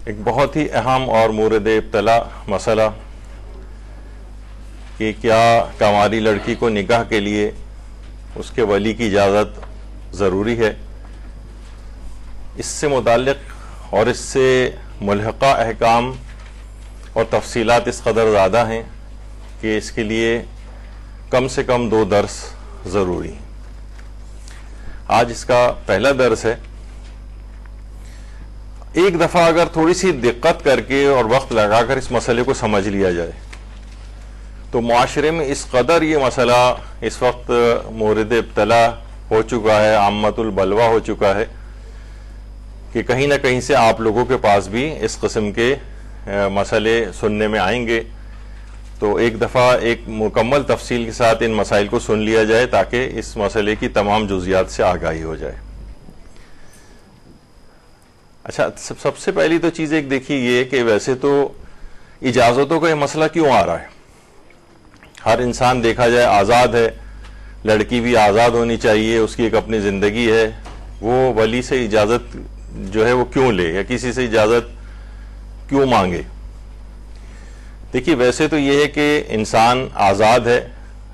ایک بہت ہی اہم اور مورد ابتلا مسئلہ کہ کیا کنواری لڑکی کو نکاح کے لیے اس کے ولی کی اجازت ضروری ہے. اس سے متعلق اور اس سے ملحقہ احکام اور تفصیلات اس قدر زیادہ ہیں کہ اس کے لیے کم سے کم 2 درس ضروری ہیں. آج اس کا پہلا درس ہے. ایک دفعہ اگر تھوڑی سی دقت کر کے اور وقت لگا کر اس مسئلے کو سمجھ لیا جائے تو معاشرے میں اس قدر یہ مسئلہ اس وقت مورد ابتلا ہو چکا ہے، عامۃ البلوہ ہو چکا ہے کہ کہیں نہ کہیں سے آپ لوگوں کے پاس بھی اس قسم کے مسئلے سننے میں آئیں گے. تو ایک دفعہ ایک مکمل تفصیل کے ساتھ ان مسائل کو سن لیا جائے تاکہ اس مسئلے کی تمام جزیات سے آگاہی ہو جائے. اچھا، سب سے پہلی تو چیز ایک دیکھیے یہ کہ ویسے تو اجازتوں کا یہ مسئلہ کیوں آ رہا ہے؟ ہر انسان دیکھا جائے آزاد ہے، لڑکی بھی آزاد ہونی چاہیے، اس کی ایک اپنی زندگی ہے. وہ ولی سے اجازت جو ہے وہ کیوں لے یا کسی سے اجازت کیوں مانگے؟ دیکھیے ویسے تو یہ ہے کہ انسان آزاد ہے،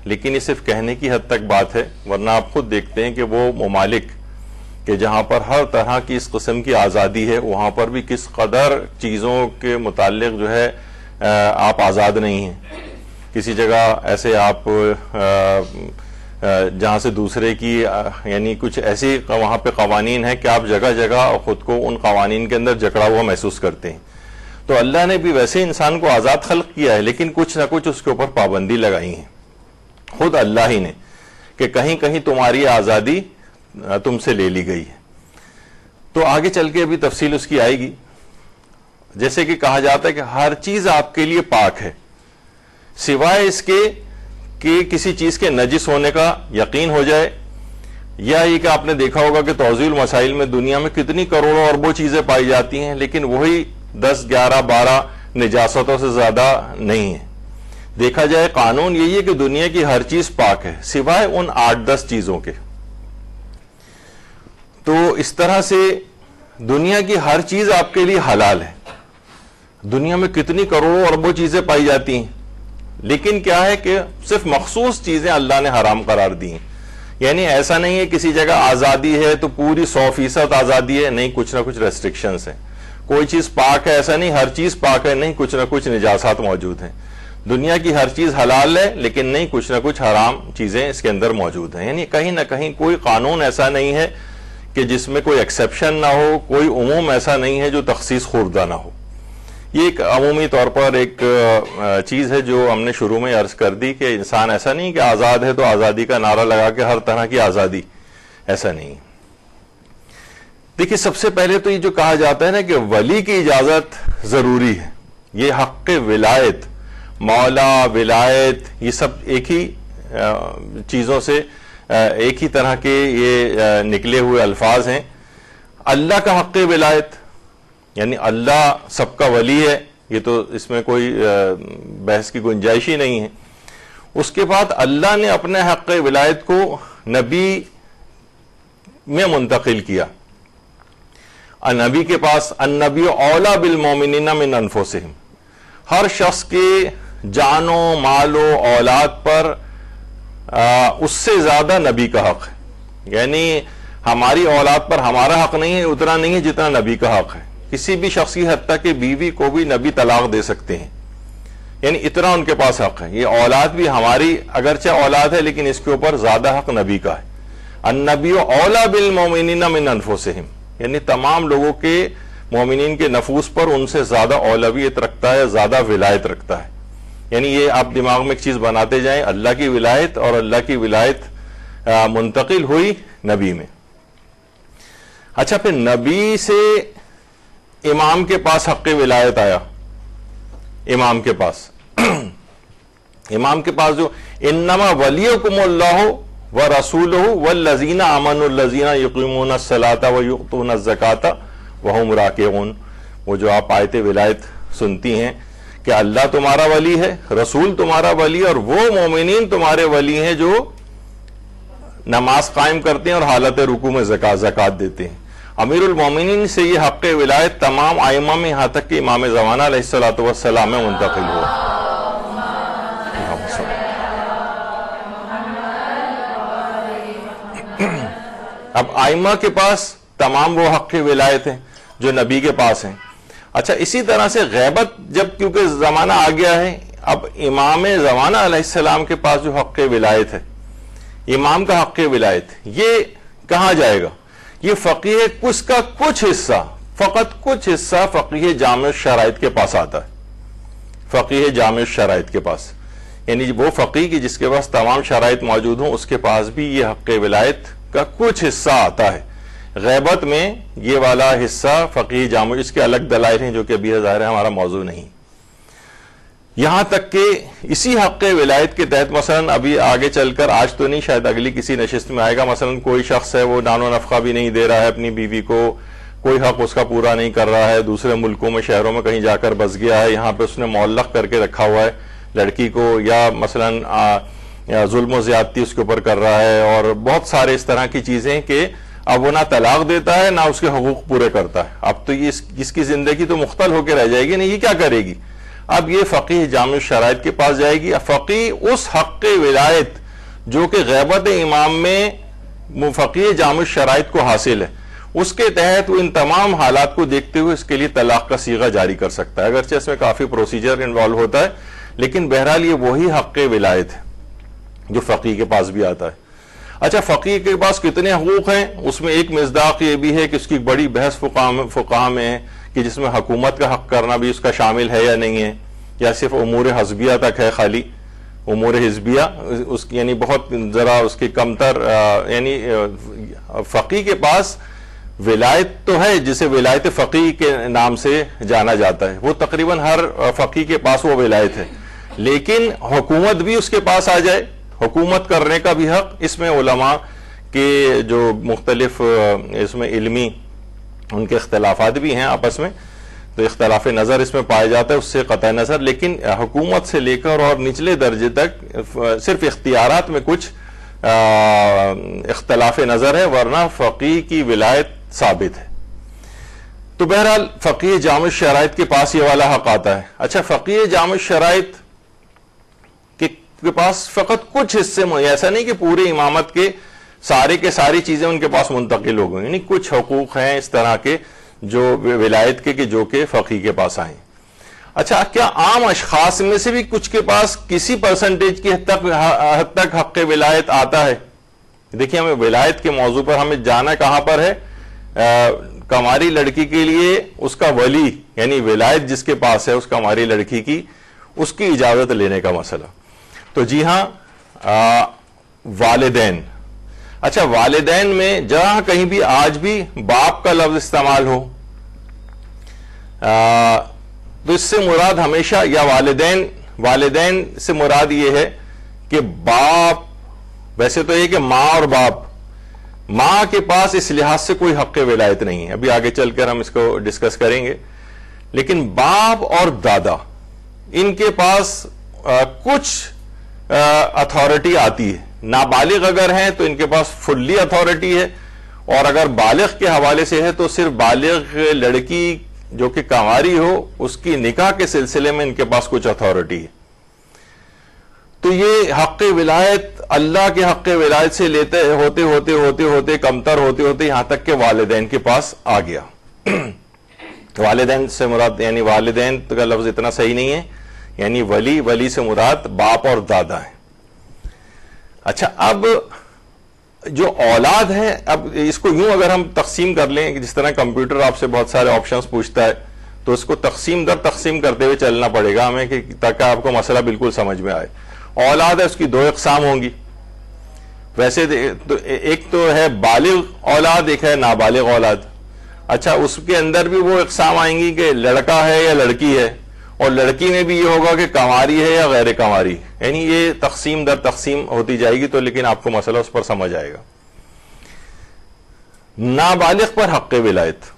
لیکن یہ صرف کہنے کی حد تک بات ہے، ورنہ آپ خود دیکھتے ہیں کہ وہ ممالک کہ جہاں پر ہر طرح کی اس قسم کی آزادی ہے وہاں پر بھی کس قدر چیزوں کے متعلق جو ہے آپ آزاد نہیں ہیں. کسی جگہ ایسے آپ جہاں سے دوسرے کی یعنی کچھ ایسی وہاں پہ قوانین ہیں کہ آپ جگہ جگہ خود کو ان قوانین کے اندر جکڑا ہوا محسوس کرتے ہیں. تو اللہ نے بھی ویسے انسان کو آزاد خلق کیا ہے، لیکن کچھ نہ کچھ اس کے اوپر پابندی لگائی ہیں خود اللہ ہی نے کہ کہیں کہیں تمہاری آزادی تم سے لے لی گئی ہے. تو آگے چل کے ابھی تفصیل اس کی آئے گی. جیسے کہ کہا جاتا ہے کہ ہر چیز آپ کے لیے پاک ہے سوائے اس کے کہ کسی چیز کے نجس ہونے کا یقین ہو جائے، یا یہ کہ آپ نے دیکھا ہوگا کہ توضیح المسائل میں دنیا میں کتنی کروڑوں اربوں چیزیں پائی جاتی ہیں لیکن وہی 10 11 12 نجاستوں سے زیادہ نہیں ہیں. دیکھا جائے قانون یہی ہے کہ دنیا کی ہر چیز پاک ہے سوائے ان 8-10 چیزوں کے. تو اس طرح سے دنیا کی ہر چیز آپ کے لیے حلال ہے. دنیا میں کتنی کروڑوں اربوں چیزیں پائی جاتی ہیں لیکن کیا ہے کہ صرف مخصوص چیزیں اللہ نے حرام قرار دی ہیں. یعنی ایسا نہیں ہے کسی جگہ آزادی ہے تو پوری 100% آزادی ہے، نہیں، کچھ نہ کچھ ریسٹرکشنز ہیں. کوئی چیز پاک ہے ایسا نہیں، ہر چیز پاک ہے، نہیں، کچھ نہ کچھ نجاسات موجود ہیں. دنیا کی ہر چیز حلال ہے لیکن نہیں، کچھ نہ کچھ حرام چیزیں اس کے اندر موجود ہیں. یعنی کہیں نہ کہیں کوئی قانون ایسا نہیں ہے کہ جس میں کوئی ایکسیپشن نہ ہو، کوئی عموم ایسا نہیں ہے جو تخصیص خوردہ نہ ہو. یہ ایک عمومی طور پر ایک چیز ہے جو ہم نے شروع میں عرض کر دی کہ انسان ایسا نہیں کہ آزاد ہے تو آزادی کا نعرہ لگا کے ہر طرح کی آزادی، ایسا نہیں. دیکھیے سب سے پہلے تو یہ جو کہا جاتا ہے نا کہ ولی کی اجازت ضروری ہے، یہ حق ولایت، مولا، ولایت، یہ سب ایک ہی چیزوں سے ایک ہی طرح کے یہ نکلے ہوئے الفاظ ہیں. اللہ کا حق ولایت یعنی اللہ سب کا ولی ہے، یہ تو اس میں کوئی بحث کی گنجائش ہی نہیں ہے. اس کے بعد اللہ نے اپنے حق ولایت کو نبی میں منتقل کیا. نبی کے پاس النبی اولا بالمومنین من انفسہم، ہر شخص کے جان و مال و اولاد پر اس سے زیادہ نبی کا حق ہے. یعنی ہماری اولاد پر ہمارا حق نہیں ہے، اتنا نہیں ہے جتنا نبی کا حق ہے. کسی بھی شخص کی حتیٰ کہ بیوی کو بھی نبی طلاق دے سکتے ہیں، یعنی اتنا ان کے پاس حق ہے. یہ اولاد بھی ہماری اگرچہ اولاد ہے لیکن اس کے اوپر زیادہ حق نبی کا ہے. النبی اولا بالمومنین من انفسہم، یعنی تمام لوگوں کے مومنین کے نفوس پر ان سے زیادہ اولویت رکھتا ہے، زیادہ ولایت رکھتا ہے. یعنی یہ آپ دماغ میں ایک چیز بناتے جائیں، اللہ کی ولایت، اور اللہ کی ولایت منتقل ہوئی نبی میں. اچھا، پھر نبی سے امام کے پاس حق ولایت آیا. امام کے پاس امام کے پاس جو انما ولیکم اللہ ورسولہ والذین آمنوا الذین یقیمون الصلاۃ ویؤتون الزکاۃ وہم راکعون، وہ جو آپ آیت ولایت سنتی ہیں کہ اللہ تمہارا ولی ہے، رسول تمہارا ولی ہے، اور وہ مومنین تمہارے ولی ہیں جو نماز قائم کرتے ہیں اور حالت رکوع میں زکوٰۃ دیتے ہیں. امیر المومنین سے یہ حق ولایت تمام ائمہ میں یہاں تک کہ امام زمانہ علیہ الصلوۃ والسلام میں منتقل ہوا۔ اب ائمہ کے پاس تمام وہ حق ولایت ہیں جو نبی کے پاس ہیں۔ اچھا، اسی طرح سے غیبت جب کیونکہ زمانہ آ گیا ہے، اب امام زمانہ علیہ السلام کے پاس جو حق ولایت ہے، امام کا حق ولایت، یہ کہاں جائے گا؟ یہ فقیہ کس کا کچھ حصہ، فقط کچھ حصہ فقیہ جامع الشرائط کے پاس آتا ہے، فقیہ جامع الشرائط کے پاس، یعنی وہ فقیہ کی جس کے پاس تمام شرائط موجود ہوں اس کے پاس بھی یہ حق ولایت کا کچھ حصہ آتا ہے۔ غیبت میں یہ والا حصہ فقیہ جامع، اس کے الگ دلائل ہیں جو کہ ابھی ظاہر ہے ہمارا موضوع نہیں۔ یہاں تک کہ اسی حق ولایت کے تحت مثلا ابھی آگے چل کر، آج تو نہیں، شاید اگلی کسی نشست میں آئے گا، مثلا کوئی شخص ہے وہ نان و نفقہ بھی نہیں دے رہا ہے اپنی بیوی کو، کوئی حق اس کا پورا نہیں کر رہا ہے، دوسرے ملکوں میں شہروں میں کہیں جا کر بس گیا ہے، یہاں پہ اس نے معلق کر کے رکھا ہوا ہے لڑکی کو، یا مثلا ظلم و زیادتی اس کے اوپر کر رہا ہے، اور بہت سارے اس طرح کی چیزیں کہ اب وہ نہ طلاق دیتا ہے نہ اس کے حقوق پورے کرتا ہے۔ اب تو یہ اس کی زندگی تو مختل ہو کے رہ جائے گی، نہیں یہ کیا کرے گی؟ اب یہ فقیہ جامع الشرائط کے پاس جائے گی۔ فقیہ اس حق ولایت جو کہ غیبت امام میں فقیہ جامع الشرائط کو حاصل ہے، اس کے تحت وہ ان تمام حالات کو دیکھتے ہوئے اس کے لیے طلاق کا صیغہ جاری کر سکتا ہے، اگرچہ اس میں کافی پروسیجر انوالو ہوتا ہے، لیکن بہرحال یہ وہی حق ولایت ہے جو فقیہ کے پاس بھی آتا ہے۔ اچھا، فقیہ کے پاس کتنے حقوق ہیں؟ اس میں ایک مصداق یہ بھی ہے کہ اس کی بڑی بحث فقہاء میں ہے کہ جس میں حکومت کا حق کرنا بھی اس کا شامل ہے یا نہیں ہے، یا صرف امور حزبیہ تک ہے، خالی امور حزبیہ اس کی، یعنی بہت ذرا اس کی کمتر، یعنی فقیہ کے پاس ولایت تو ہے جسے ولایت فقیہ کے نام سے جانا جاتا ہے، وہ تقریباً ہر فقیہ کے پاس وہ ولایت ہے، لیکن حکومت بھی اس کے پاس آ جائے، حکومت کرنے کا بھی حق، اس میں علماء کے جو مختلف اس میں علمی ان کے اختلافات بھی ہیں آپس میں، تو اختلاف نظر اس میں پایا جاتا ہے اس سے قطع نظر، لیکن حکومت سے لے کر اور نچلے درجے تک صرف اختیارات میں کچھ اختلاف نظر ہے، ورنہ فقیہ کی ولایت ثابت ہے۔ تو بہرحال فقیہ جامع الشرائط کے پاس یہ والا حق آتا ہے۔ اچھا، فقیہ جامع الشرائط کے پاس فقط کچھ حصے میں، ایسا نہیں کہ پورے امامت کے ساری چیزیں ان کے پاس منتقل ہو گئی، یعنی کچھ حقوق ہیں اس طرح کے جو ولایت کے جو کہ فقیہ کے پاس آئیں۔ اچھا، کیا عام اشخاص میں سے بھی کچھ کے پاس کسی پرسنٹیج کی حد تک حق ولایت آتا ہے؟ دیکھیں، ہمیں ولایت کے موضوع پر ہمیں جانا کہاں پر ہے؟ کماری لڑکی کے لیے اس کا ولی، یعنی ولایت جس کے پاس ہے اس کماری لڑکی کی، اس کی اجازت لینے کا مسئلہ۔ تو جی ہاں، والدین، اچھا والدین میں جہاں کہیں بھی آج بھی باپ کا لفظ استعمال ہو تو اس سے مراد ہمیشہ، یا والدین سے مراد یہ ہے کہ باپ، ویسے تو یہ کہ ماں اور باپ، ماں کے پاس اس لحاظ سے کوئی حق ولایت نہیں ہے، ابھی آگے چل کر ہم اس کو ڈسکس کریں گے، لیکن باپ اور دادا ان کے پاس کچھ اتھارٹی آتی ہے۔ نابالغ اگر ہیں تو ان کے پاس فلی اتھارٹی ہے، اور اگر بالغ کے حوالے سے ہے تو صرف بالغ لڑکی جو کہ کنواری ہو اس کی نکاح کے سلسلے میں ان کے پاس کچھ اتھارٹی ہے۔ تو یہ حق ولایت اللہ کے حق ولایت سے لیتے ہوتے کمتر ہوتے یہاں تک کہ والدین کے پاس آ گیا۔ والدین سے مراد، یعنی والدین کا لفظ اتنا صحیح نہیں ہے، یعنی ولی سے مراد باپ اور دادا ہیں۔ اچھا، اب جو اولاد ہے، اب اس کو یوں اگر ہم تقسیم کر لیں، جس طرح کمپیوٹر آپ سے بہت سارے آپشنز پوچھتا ہے، تو اس کو تقسیم در تقسیم کرتے ہوئے چلنا پڑے گا ہمیں، تاکہ آپ کو مسئلہ بالکل سمجھ میں آئے۔ اولاد ہے، اس کی دو اقسام ہوں گی، ویسے تو ایک تو ہے بالغ اولاد، ایک ہے نابالغ اولاد۔ اچھا، اس کے اندر بھی وہ اقسام آئیں گی کہ لڑکا ہے یا لڑکی ہے، اور لڑکی میں بھی یہ ہوگا کہ کنواری ہے یا غیر کنواری، یعنی یہ تقسیم در تقسیم ہوتی جائے گی، تو لیکن آپ کو مسئلہ اس پر سمجھ آئے گا۔ نابالغ پر حق ولایت،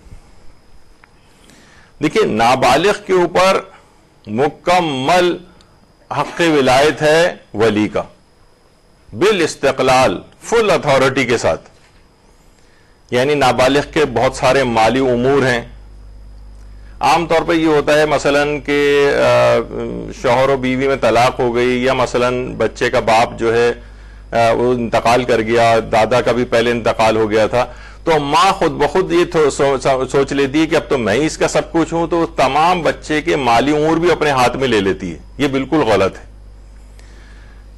دیکھیے نابالغ کے اوپر مکمل حق ولایت ہے ولی کا، بالاستقلال، فل اتھارٹی کے ساتھ، یعنی نابالغ کے بہت سارے مالی امور ہیں. عام طور پہ یہ ہوتا ہے مثلاً کہ شوہر و بیوی میں طلاق ہو گئی، یا مثلاً بچے کا باپ جو ہے وہ انتقال کر گیا، دادا کا بھی پہلے انتقال ہو گیا تھا، تو ماں خود بخود یہ سوچ لیتی ہے کہ اب تو میں ہی اس کا سب کچھ ہوں، تو تمام بچے کے مالی امور بھی اپنے ہاتھ میں لے لیتی ہے. یہ بالکل غلط ہے.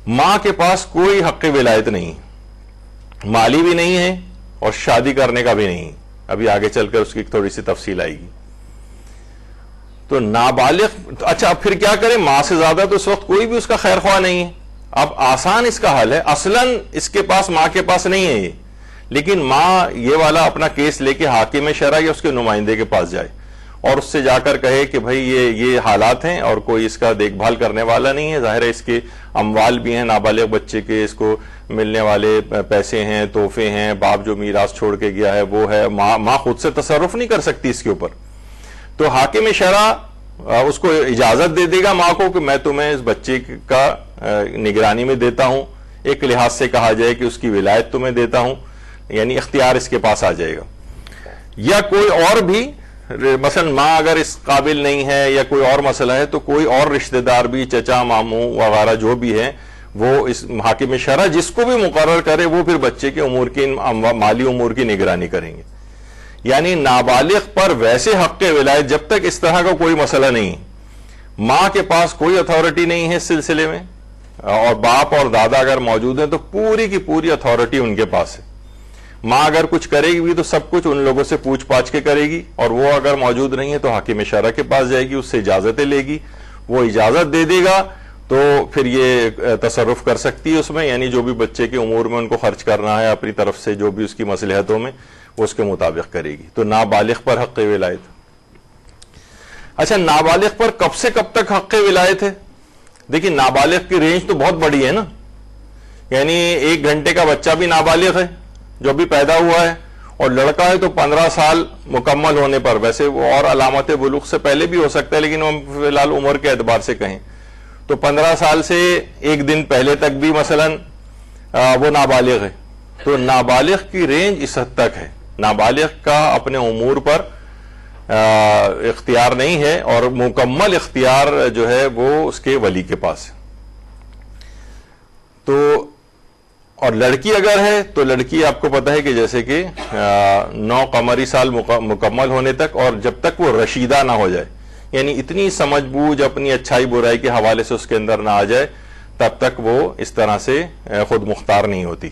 ماں کے پاس کوئی حق ولایت نہیں، مالی بھی نہیں ہے اور شادی کرنے کا بھی نہیں. ابھی آگے چل کر اس کی تھوڑی سی تفصیل آئے گی. تو نابالغ، اچھا اب پھر کیا کریں؟ ماں سے زیادہ تو اس وقت کوئی بھی اس کا خیر خواہ نہیں ہے. اب آسان اس کا حل ہے. اصلاً اس کے پاس، ماں کے پاس نہیں ہے یہ، لیکن ماں یہ والا اپنا کیس لے کے حاکم شرع یا اس کے نمائندے کے پاس جائے اور اس سے جا کر کہے کہ بھائی یہ حالات ہیں اور کوئی اس کا دیکھ بھال کرنے والا نہیں ہے. ظاہر ہے اس کے اموال بھی ہیں نابالغ بچے کے، اس کو ملنے والے پیسے ہیں، تحفے ہیں، باپ جو میراث چھوڑ کے گیا ہے وہ ہے. ماں خود سے تصرف نہیں کر سکتی اس کے اوپر. تو حاکم شرع اس کو اجازت دے دے گا ماں کو کہ میں تمہیں اس بچے کا نگرانی میں دیتا ہوں. ایک لحاظ سے کہا جائے کہ اس کی ولایت تمہیں دیتا ہوں، یعنی اختیار اس کے پاس آ جائے گا. یا کوئی اور بھی، مثلا ماں اگر اس قابل نہیں ہے یا کوئی اور مسئلہ ہے، تو کوئی اور رشتہ دار بھی، چچا، ماموں وغیرہ جو بھی ہیں، وہ اس حاکم شرع جس کو بھی مقرر کرے وہ پھر بچے کے امور کی، مالی امور کی نگرانی کریں گے. یعنی نابالغ پر ویسے حق ولایت جب تک اس طرح کا کوئی مسئلہ نہیں، ماں کے پاس کوئی اتھارٹی نہیں ہے اس سلسلے میں، اور باپ اور دادا اگر موجود ہیں تو پوری کی پوری اتھارٹی ان کے پاس ہے. ماں اگر کچھ کرے گی تو سب کچھ ان لوگوں سے پوچھ پاچھ کے کرے گی، اور وہ اگر موجود نہیں ہے تو حاکم شرع کے پاس جائے گی، اس سے اجازتیں لے گی. وہ اجازت دے دے گا تو پھر یہ تصرف کر سکتی ہے اس میں، یعنی جو بھی بچے کے امور میں ان کو خرچ کرنا ہے اپنی طرف سے، جو بھی اس کی مصلحتوں میں، وہ اس کے مطابق کرے گی. تو نابالغ پر حق ولایت. اچھا، نابالغ پر کب سے کب تک حق ولایت ہے؟ دیکھیں نابالغ کی رینج تو بہت بڑی ہے نا. یعنی 1 گھنٹے کا بچہ بھی نابالغ ہے جو بھی پیدا ہوا ہے، اور لڑکا ہے تو 15 سال مکمل ہونے پر. ویسے وہ اور علامت بلوغ سے پہلے بھی ہو سکتا ہے، لیکن ہم فی الحال عمر کے اعتبار سے کہیں تو 15 سال سے 1 دن پہلے تک بھی مثلا وہ نابالغ ہے. تو نابالغ کی رینج اس حد تک ہے. نابالغ کا اپنے امور پر اختیار نہیں ہے، اور مکمل اختیار جو ہے وہ اس کے ولی کے پاس ہے. تو اور لڑکی اگر ہے تو لڑکی آپ کو پتہ ہے کہ جیسے کہ 9 قمری سال مکمل ہونے تک، اور جب تک وہ رشیدہ نہ ہو جائے، یعنی اتنی سمجھ بوجھ اپنی اچھائی برائی کے حوالے سے اس کے اندر نہ آ جائے، تب تک وہ اس طرح سے خود مختار نہیں ہوتی.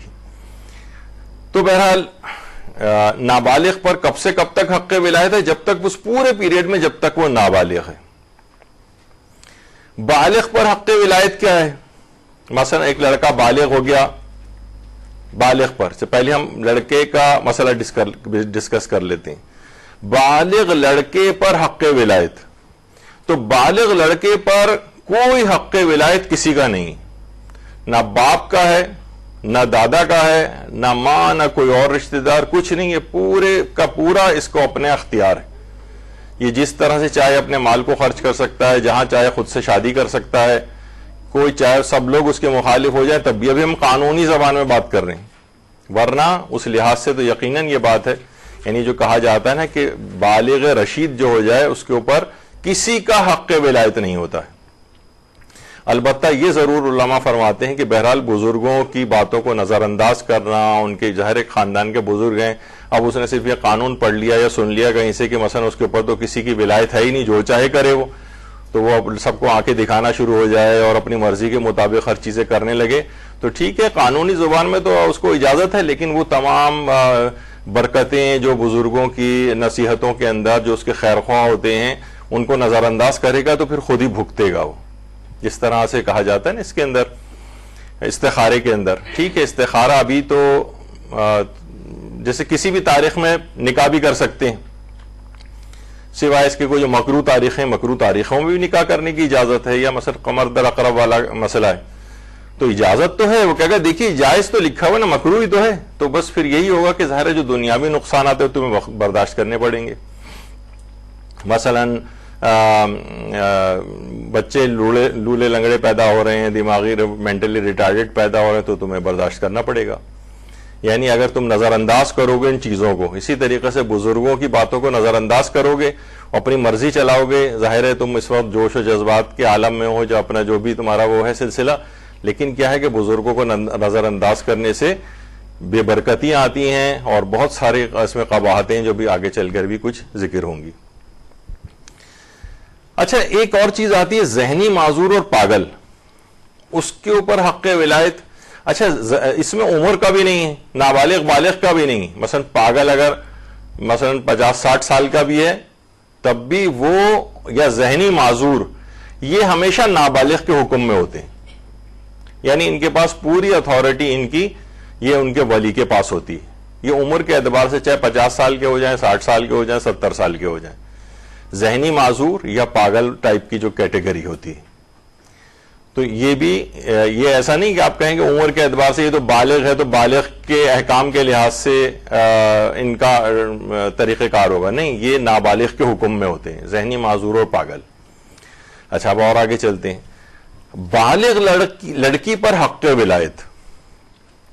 تو بہرحال نابالغ پر کب سے کب تک حق ولایت ہے؟ جب تک اس پورے پیریڈ میں جب تک وہ نابالغ ہے. بالغ پر حق ولایت کیا ہے؟ مثلا ایک لڑکا بالغ ہو گیا، بالغ پر سے پہلے ہم لڑکے کا مسئلہ ڈسکس کر لیتے ہیں. بالغ لڑکے پر حق ولایت. تو بالغ لڑکے پر کوئی حق ولایت کسی کا نہیں، نہ باپ کا ہے، نہ دادا کا ہے، نہ ماں، نہ کوئی اور رشتہ دار، کچھ نہیں ہے. پورے کا پورا اس کو اپنے اختیار ہے. یہ جس طرح سے چاہے اپنے مال کو خرچ کر سکتا ہے، جہاں چاہے خود سے شادی کر سکتا ہے. کوئی چاہے سب لوگ اس کے مخالف ہو جائیں تب بھی، ابھی ہم قانونی زبان میں بات کر رہے ہیں، ورنہ اس لحاظ سے تو یقیناً یہ بات ہے، یعنی جو کہا جاتا ہے نا کہ بالغ رشید جو ہو جائے اس کے اوپر کسی کا حق ولایت نہیں ہوتا ہے. البتہ یہ ضرور علماء فرماتے ہیں کہ بہرحال بزرگوں کی باتوں کو نظر انداز کرنا، ان کے ظاہر خاندان کے بزرگ ہیں، اب اس نے صرف یہ قانون پڑھ لیا یا سن لیا کہیں سے کہ مثلا اس کے اوپر تو کسی کی ولایت ہے ہی نہیں، جو چاہے کرے وہ، تو وہ سب کو آنکھیں دکھانا شروع ہو جائے اور اپنی مرضی کے مطابق ہر چیزیں کرنے لگے، تو ٹھیک ہے قانونی زبان میں تو اس کو اجازت ہے، لیکن وہ تمام برکتیں جو بزرگوں کی نصیحتوں کے اندر جو اس کے خیر خواہ ہوتے ہیں ان کو نظر انداز کرے گا تو پھر خود ہی بھگتے گا وہ. جس طرح سے کہا جاتا ہے نا اس کے اندر استخارے کے اندر، ٹھیک ہے استخارہ ابھی تو جیسے کسی بھی تاریخ میں نکاح بھی کر سکتے ہیں، سوائے اس کے کوئی جو مکروہ تاریخیں، مکروہ تاریخوں میں بھی نکاح کرنے کی اجازت ہے، یا مثلا قمر در اقرب والا مسئلہ ہے تو اجازت تو ہے. وہ کہے گا دیکھیے جائز تو لکھا ہوا نا، مکروہ ہی تو ہے، تو بس پھر یہی ہوگا کہ ظاہر ہے جو دنیاوی نقصانات ہیں تمہیں برداشت کرنے پڑیں گے. مثلا بچے لولے لنگڑے پیدا ہو رہے ہیں، دماغی مینٹلی ریٹارڈڈ پیدا ہو رہے ہیں، تو تمہیں برداشت کرنا پڑے گا. یعنی اگر تم نظر انداز کرو گے ان چیزوں کو، اسی طریقے سے بزرگوں کی باتوں کو نظر انداز کرو گے، اپنی مرضی چلاؤ گے، ظاہر ہے تم اس وقت جوش و جذبات کے عالم میں ہو، جو اپنا جو بھی تمہارا وہ ہے سلسلہ، لیکن کیا ہے کہ بزرگوں کو نظر انداز کرنے سے بے برکتیاں آتی ہیں اور بہت سارے اس میں قباحتیں جو بھی آگے چل کر بھی کچھ ذکر ہوں گی۔ اچھا، ایک اور چیز آتی ہے ذہنی معذور اور پاگل، اس کے اوپر حق ولایت۔ اچھا، اس میں عمر کا بھی نہیں ہے، نابالغ بالغ کا بھی نہیں ہے۔ مثلا پاگل اگر مثلا 50-60 سال کا بھی ہے تب بھی وہ، یا ذہنی معذور، یہ ہمیشہ نابالغ کے حکم میں ہوتے ہیں، یعنی ان کے پاس پوری اتھارٹی ان کی یہ ان کے ولی کے پاس ہوتی ہے۔ یہ عمر کے اعتبار سے چاہے 50 سال کے ہو جائیں، 60 سال کے ہو جائیں، 70 سال کے ہو جائیں، ذہنی معذور یا پاگل ٹائپ کی جو کیٹیگری ہوتی ہے۔ تو یہ بھی، یہ ایسا نہیں کہ آپ کہیں کہ عمر کے اعتبار سے یہ تو بالغ ہے تو بالغ کے احکام کے لحاظ سے ان کا طریقہ کار ہوگا، نہیں، یہ نابالغ کے حکم میں ہوتے ہیں، ذہنی معذور اور پاگل۔ اچھا، اب اور آگے چلتے ہیں۔ بالغ لڑکی پر حق ولایت،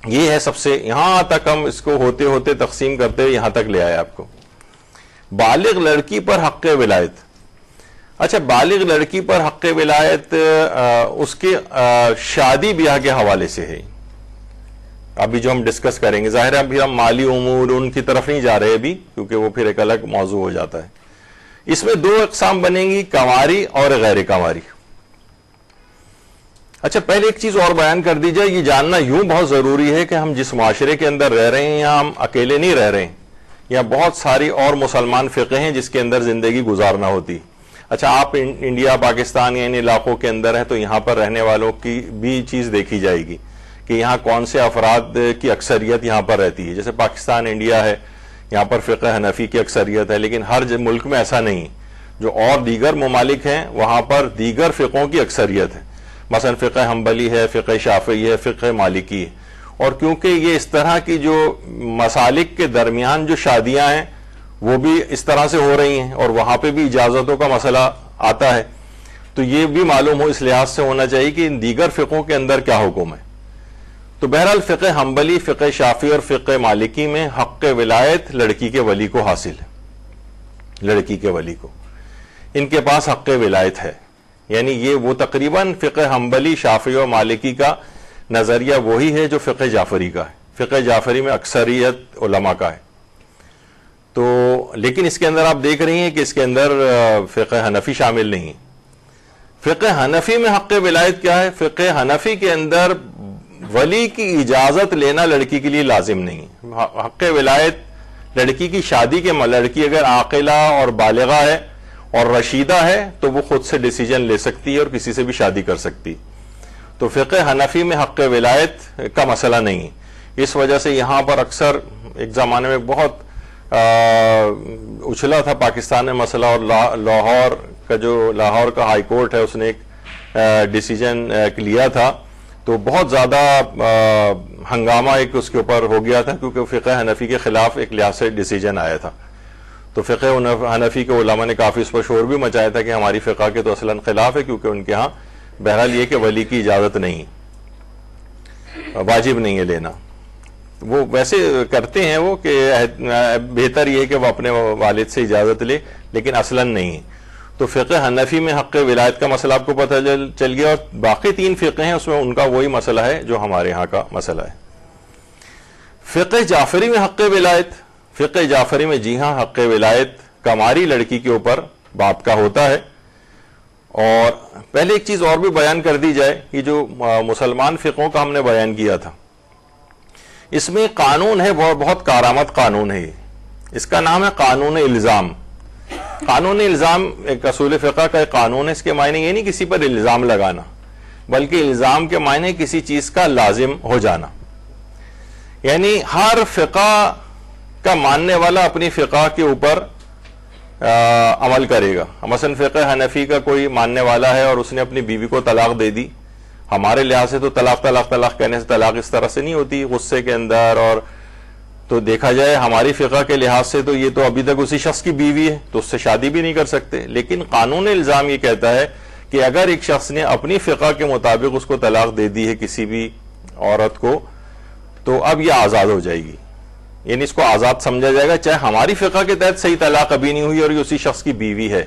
یہ ہے سب سے، یہاں تک ہم اس کو ہوتے ہوتے تقسیم کرتے ہوئے یہاں تک لے آئے آپ کو۔ بالغ لڑکی پر حق ولایت۔ اچھا، بالغ لڑکی پر حق ولایت اس کے شادی بیاہ کے حوالے سے ہے، ابھی جو ہم ڈسکس کریں گے۔ ظاہر ہے ابھی ہم مالی امور ان کی طرف نہیں جا رہے ابھی، کیونکہ وہ پھر ایک الگ موضوع ہو جاتا ہے۔ اس میں 2 اقسام بنیں گی، کنواری اور غیر کنواری۔ اچھا، پہلے ایک چیز اور بیان کر دی جائے، یہ جاننا یوں بہت ضروری ہے کہ ہم جس معاشرے کے اندر رہ رہے ہیں یہاں ہم اکیلے نہیں رہ رہے ہیں، یہاں بہت ساری اور مسلمان فقہ ہیں جس کے اندر زندگی گزارنا ہوتی۔ اچھا، آپ انڈیا، پاکستان یا ان علاقوں کے اندر ہیں تو یہاں پر رہنے والوں کی بھی چیز دیکھی جائے گی کہ یہاں کون سے افراد کی اکثریت یہاں پر رہتی ہے۔ جیسے پاکستان، انڈیا ہے، یہاں پر فقہ حنفی کی اکثریت ہے، لیکن ہر ملک میں ایسا نہیں۔ جو اور دیگر ممالک ہیں وہاں پر دیگر فقہوں کی اکثریت ہے، مثلا فقہ حنبلی ہے، فقہ شافعی ہے، فقہ مالکی ہے۔ اور کیونکہ یہ اس طرح کی جو مسالک کے درمیان جو شادیاں ہیں وہ بھی اس طرح سے ہو رہی ہیں اور وہاں پہ بھی اجازتوں کا مسئلہ آتا ہے، تو یہ بھی معلوم ہو، اس لحاظ سے ہونا چاہیے کہ ان دیگر فقہوں کے اندر کیا حکم ہے۔ تو بہرحال فقہ حنبلی، فقہ شافعی اور فقہ مالکی میں حق ولایت لڑکی کے ولی کو حاصل ہے، لڑکی کے ولی کو ان کے پاس حق ولایت ہے۔ یعنی یہ وہ تقریباً فقہ حنبلی، شافعی اور مالکی کا نظریہ وہی ہے جو فقہ جعفری کا ہے۔ فقہ جعفری میں اکثریت علماء کا ہے۔ تو لیکن اس کے اندر آپ دیکھ رہی ہیں کہ اس کے اندر فقہ حنفی شامل نہیں ہے۔ فقہ حنفی میں حق ولایت کیا ہے؟ فقہ حنفی کے اندر ولی کی اجازت لینا لڑکی کے لیے لازم نہیں ہے۔ حق ولایت لڑکی کی شادی کے، لڑکی اگر عاقلہ اور بالغہ ہے اور رشیدہ ہے تو وہ خود سے ڈیسیجن لے سکتی ہے اور کسی سے بھی شادی کر سکتی۔ تو فقہ حنفی میں حق ولایت کا مسئلہ نہیں ہے۔ اس وجہ سے یہاں پر اکثر ایک زمانے میں بہت اچھلا تھا پاکستان میں مسئلہ، اور لاہور کا ہائی کورٹ ہے اس نے ایک ڈیسیجن لیا تھا، تو بہت زیادہ ہنگامہ ایک اس کے اوپر ہو گیا تھا، کیونکہ فقہ حنفی کے خلاف ایک لحاظ سے ڈیسیجن آیا تھا۔ تو فقہ حنفی کے علماء نے کافی اس پر شور بھی مچایا تھا کہ ہماری فقہ کے تو اصلاً خلاف ہے، کیونکہ ان کے ہاں بہرحال یہ کہ ولی کی اجازت نہیں، واجب نہیں ہے لینا۔ وہ ویسے کرتے ہیں وہ کہ بہتر یہ ہے کہ وہ اپنے والد سے اجازت لے، لیکن اصلاً نہیں ہے۔ تو فقہ حنفی میں حق ولایت کا مسئلہ آپ کو پتہ چل گیا، اور باقی 3 فقہ ہیں اس میں ان کا وہی مسئلہ ہے جو ہمارے ہاں کا مسئلہ ہے۔ فقہ جعفری میں حق ولایت، فقہ جعفری میں جی ہاں حق ولایت کماری لڑکی کے اوپر باپ کا ہوتا ہے۔ اور پہلے ایک چیز اور بھی بیان کر دی جائے، یہ جو مسلمان فقہوں کا ہم نے بیان کیا تھا، اس میں قانون ہے، بہت کارآمد قانون ہے، اس کا نام ہے قانون الزام۔ قانون الزام ایک اصول فقہ کا ایک قانون ہے۔ اس کے معنی یہ نہیں کسی پر الزام لگانا، بلکہ الزام کے معنی کسی چیز کا لازم ہو جانا۔ یعنی ہر فقہ کا ماننے والا اپنی فقہ کے اوپر عمل کرے گا۔ مثلا فقہ حنفی کا کوئی ماننے والا ہے اور اس نے اپنی بیوی کو طلاق دے دی، ہمارے لحاظ سے تو طلاق کہنے سے طلاق اس طرح سے نہیں ہوتی، غصے کے اندر، اور تو دیکھا جائے ہماری فقہ کے لحاظ سے تو یہ تو ابھی تک اسی شخص کی بیوی ہے تو اس سے شادی بھی نہیں کر سکتے۔ لیکن قانون الزام یہ کہتا ہے کہ اگر ایک شخص نے اپنی فقہ کے مطابق اس کو طلاق دے دی ہے کسی بھی عورت کو، تو اب یہ آزاد ہو جائے گی، یعنی اس کو آزاد سمجھا جائے گا، چاہے ہماری فقہ کے تحت صحیح طلاق ابھی نہیں ہوئی اور یہ اسی شخص کی بیوی ہے،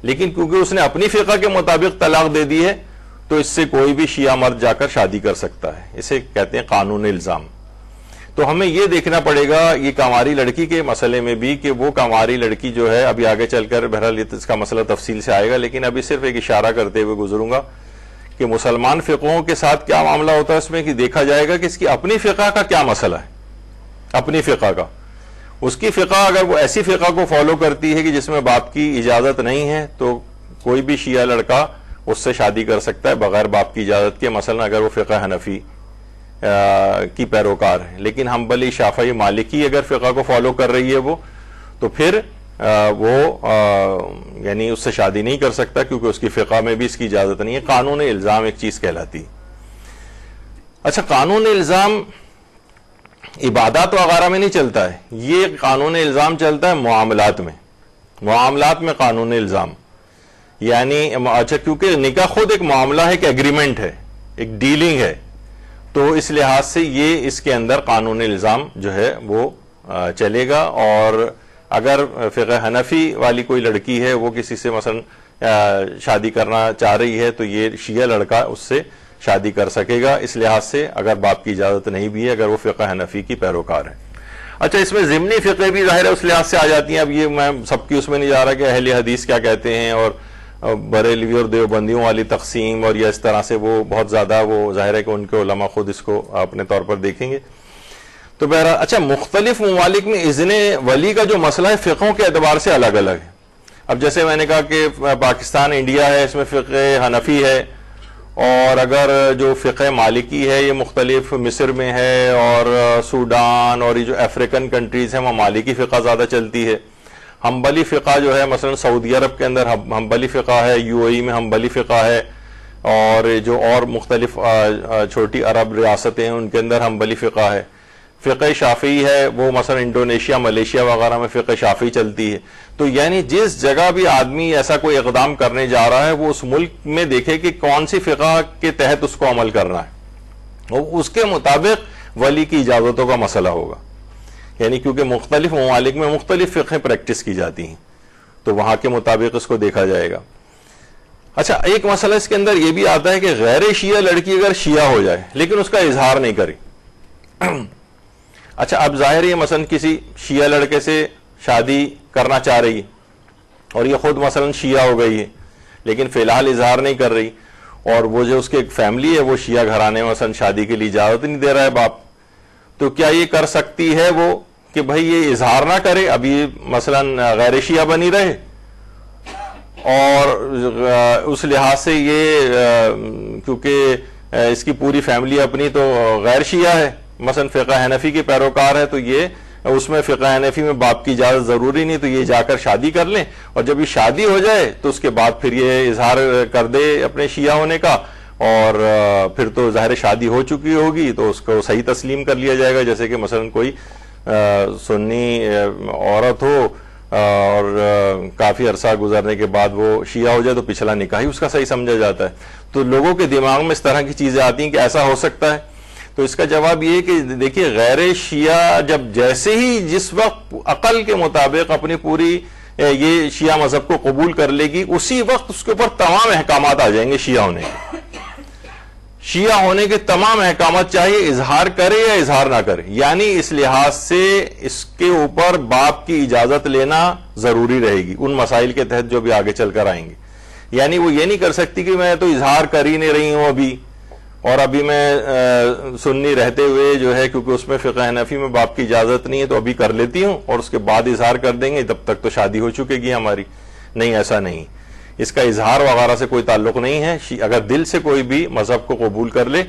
لیکن کیونکہ اس نے اپنی فقہ کے مطابق طلاق دے دی ہے تو اس سے کوئی بھی شیعہ مرد جا کر شادی کر سکتا ہے. اسے کہتے ہیں قانون الزام. تو ہمیں یہ دیکھنا پڑے گا یہ کاماری لڑکی کے مسئلے میں بھی کہ وہ کاماری لڑکی جو ہے، ابھی آگے چل کر بہرحال اس کا مسئلہ تفصیل سے آئے گا، لیکن ابھی صرف ایک اشارہ کرتے ہوئے گزروں گا کہ مسلمان فقہوں کے ساتھ کیا معاملہ ہوتا ہے اس میں، کہ دیکھا جائے گا کہ اس کی اپنی فقہ کا کیا مسئلہ ہے. اپنی فقہ کا، اس کی فقہ اگر وہ ایسی فقہ کو فالو کرتی ہے کہ جس میں باپ کی اجازت نہیں ہے تو کوئی بھی شیعہ لڑکا اس سے شادی کر سکتا ہے بغیر باپ کی اجازت کے، مثلا اگر وہ فقہ حنفی کی پیروکار ہے. لیکن حنبلی، شافعی، مالکی اگر فقہ کو فالو کر رہی ہے وہ، تو پھر وہ یعنی اس سے شادی نہیں کر سکتا، کیونکہ اس کی فقہ میں بھی اس کی اجازت نہیں ہے. قانون الزام ایک چیز کہلاتی. اچھا، قانون الزام عبادات وغیرہ میں نہیں چلتا ہے، یہ قانون الزام چلتا ہے معاملات میں. معاملات میں قانون الزام یعنی اچھا، کیونکہ نکاح خود ایک معاملہ ہے، ایک ایگریمنٹ ہے، ایک ڈیلنگ ہے، تو اس لحاظ سے یہ اس کے اندر قانون الزام جو ہے وہ چلے گا. اور اگر فقہ حنفی والی کوئی لڑکی ہے، وہ کسی سے مثلا شادی کرنا چاہ رہی ہے تو یہ شیعہ لڑکا اس سے شادی کر سکے گا اس لحاظ سے، اگر باپ کی اجازت نہیں بھی ہے، اگر وہ فقہ حنفی کی پیروکار ہے. اچھا، اس میں ضمنی فقہ بھی ظاہر ہے اس لحاظ سے آ جاتی ہیں. اب یہ میں سب کی اس میں نہیں جا رہا کہ اہل حدیث کیا کہتے ہیں اور بریلوی اور دیوبندیوں والی تقسیم اور یہ اس طرح سے، وہ بہت زیادہ وہ ظاہر ہے کہ ان کے علماء خود اس کو اپنے طور پر دیکھیں گے. تو بہرحال اچھا، مختلف ممالک میں اذن ولی کا جو مسئلہ ہے فقہوں کے اعتبار سے الگ الگ ہے. اب جیسے میں نے کہا کہ پاکستان انڈیا ہے، اس میں فقہ حنفی ہے، اور اگر جو فقہ مالکی ہے یہ مختلف مصر میں ہے، اور سوڈان اور یہ جو افریقن کنٹریز ہیں وہ مالکی فقہ زیادہ چلتی ہے. حنبلی فقہ جو ہے مثلا سعودی عرب کے اندر حنبلی فقہ ہے، یو اے ای میں حنبلی فقہ ہے، اور جو اور مختلف چھوٹی عرب ریاستیں ہیں ان کے اندر حنبلی فقہ ہے. فقہ شافعی ہے، وہ مثلا انڈونیشیا، ملیشیا وغیرہ میں فقہ شافعی چلتی ہے. تو یعنی جس جگہ بھی آدمی ایسا کوئی اقدام کرنے جا رہا ہے وہ اس ملک میں دیکھے کہ کون سی فقہ کے تحت اس کو عمل کرنا ہے، اور اس کے مطابق ولی کی اجازتوں کا مسئلہ ہوگا. یعنی کیونکہ مختلف ممالک میں مختلف فقہیں پریکٹس کی جاتی ہیں تو وہاں کے مطابق اس کو دیکھا جائے گا. اچھا، ایک مسئلہ اس کے اندر یہ بھی آتا ہے کہ غیر شیعہ لڑکی اگر شیعہ ہو جائے لیکن اس کا اظہار نہیں کرے. اچھا، اب ظاہر ہے مثلا کسی شیعہ لڑکے سے شادی کرنا چاہ رہی ہے اور یہ خود مثلا شیعہ ہو گئی ہے لیکن فی الحال اظہار نہیں کر رہی، اور وہ جو اس کے ایک فیملی ہے وہ شیعہ گھرانے میں مثلا شادی کے لیے اجازت نہیں دے رہا ہے باپ، تو کیا یہ کر سکتی ہے وہ کہ بھائی یہ اظہار نہ کرے، ابھی مثلا غیر شیعہ بنی رہے، اور اس لحاظ سے یہ کیونکہ اس کی پوری فیملی اپنی تو غیر شیعہ ہے، مثلا فقہ حنفی کے پیروکار ہے، تو یہ اس میں فقہ حنفی میں باپ کی اجازت ضروری نہیں، تو یہ جا کر شادی کر لیں، اور جب یہ شادی ہو جائے تو اس کے بعد پھر یہ اظہار کر دے اپنے شیعہ ہونے کا، اور پھر تو ظاہر شادی ہو چکی ہوگی تو اس کو صحیح تسلیم کر لیا جائے گا. جیسے کہ مثلا کوئی سنی عورت ہو اور کافی عرصہ گزرنے کے بعد وہ شیعہ ہو جائے تو پچھلا نکاح ہی اس کا صحیح سمجھا جاتا ہے. تو لوگوں کے دماغ میں اس طرح کی چیزیں آتی ہیں کہ ایسا ہو سکتا ہے. تو اس کا جواب یہ کہ دیکھیے، غیر شیعہ جب جیسے ہی جس وقت عقل کے مطابق اپنی پوری یہ شیعہ مذہب کو قبول کر لے گی، اسی وقت اس کے اوپر تمام احکامات آ جائیں گے شیعہ ہونے کے. شیعہ ہونے کے تمام احکامات، چاہے اظہار کرے یا اظہار نہ کرے. یعنی اس لحاظ سے اس کے اوپر باپ کی اجازت لینا ضروری رہے گی ان مسائل کے تحت جو بھی آگے چل کر آئیں گے. یعنی وہ یہ نہیں کر سکتی کہ میں تو اظہار کر ہی نہیں رہی ہوں ابھی، اور ابھی میں سنی رہتے ہوئے جو ہے کیونکہ اس میں فقہ حنفی میں باپ کی اجازت نہیں ہے تو ابھی کر لیتی ہوں اور اس کے بعد اظہار کر دیں گے، تب تک تو شادی ہو چکے گی ہماری. نہیں، ایسا نہیں. اس کا اظہار وغیرہ سے کوئی تعلق نہیں ہے. اگر دل سے کوئی بھی مذہب کو قبول کر لے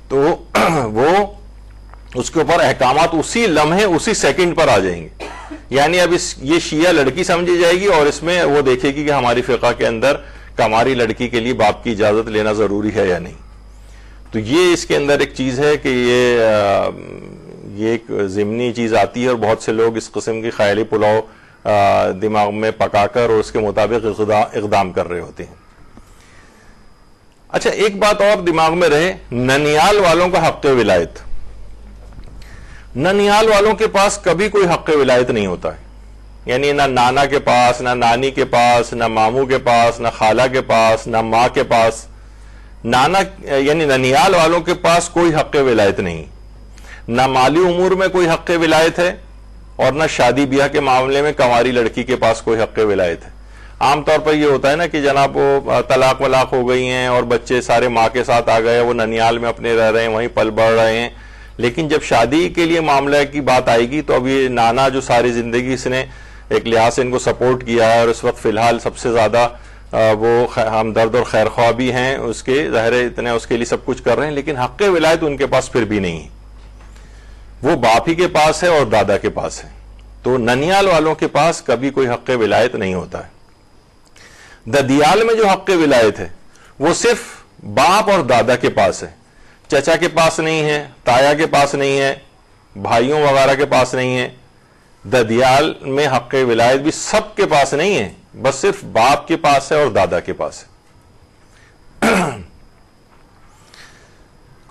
تو وہ اس کے اوپر احکامات اسی لمحے اسی سیکنڈ پر آ جائیں گے. یعنی اب یہ شیعہ لڑکی سمجھی جائے گی اور اس میں وہ دیکھے گی کہ ہماری فقہ کے اندر کماری لڑکی کے لیے باپ کی اجازت لینا ضروری ہے یا نہیں. تو یہ اس کے اندر ایک چیز ہے کہ یہ ایک ضمنی چیز آتی ہے، اور بہت سے لوگ اس قسم کی خیالی پلاؤ دماغ میں پکا کر اور اس کے مطابق اقدام کر رہے ہوتے ہیں. اچھا، ایک بات اور دماغ میں رہے، ننیال والوں کا حق ولایت. ننیال والوں کے پاس کبھی کوئی حق ولایت نہیں ہوتا ہے، یعنی نہ نانا کے پاس، نہ نانی کے پاس، نہ ماموں کے پاس، نہ خالہ کے پاس، نہ ماں کے پاس. نانا یعنی ننیال والوں کے پاس کوئی حق ولایت نہیں، نہ مالی امور میں کوئی حق ولایت ہے، اور نہ شادی بیاہ کے معاملے میں کنواری لڑکی کے پاس کوئی حق ولایت ہے. عام طور پر یہ ہوتا ہے نا کہ جناب وہ طلاق ولاق ہو گئی ہیں اور بچے سارے ماں کے ساتھ آ گئے، وہ ننیال میں اپنے رہ رہے ہیں، وہیں پل بڑھ رہے ہیں. لیکن جب شادی کے لیے معاملہ کی بات آئے گی تو اب یہ نانا جو ساری زندگی اس نے ایک لحاظ سے ان کو سپورٹ کیا ہے، اور اس وقت فی الحال سب سے زیادہ وہ ہمدرد اور خیر خواہ بھی ہیں اس کے، ظاہر ہے اتنے اس کے لیے سب کچھ کر رہے ہیں، لیکن حق ولایت ان کے پاس پھر بھی نہیں ہے. وہ باپ ہی کے پاس ہے اور دادا کے پاس ہے. تو ننیال والوں کے پاس کبھی کوئی حق ولایت نہیں ہوتا ہے. ددیال میں جو حق ولایت ہے وہ صرف باپ اور دادا کے پاس ہے، چچا کے پاس نہیں ہے، تایا کے پاس نہیں ہے، بھائیوں وغیرہ کے پاس نہیں ہے. ددیال میں حق ولایت بھی سب کے پاس نہیں ہے، بس صرف باپ کے پاس ہے اور دادا کے پاس ہے.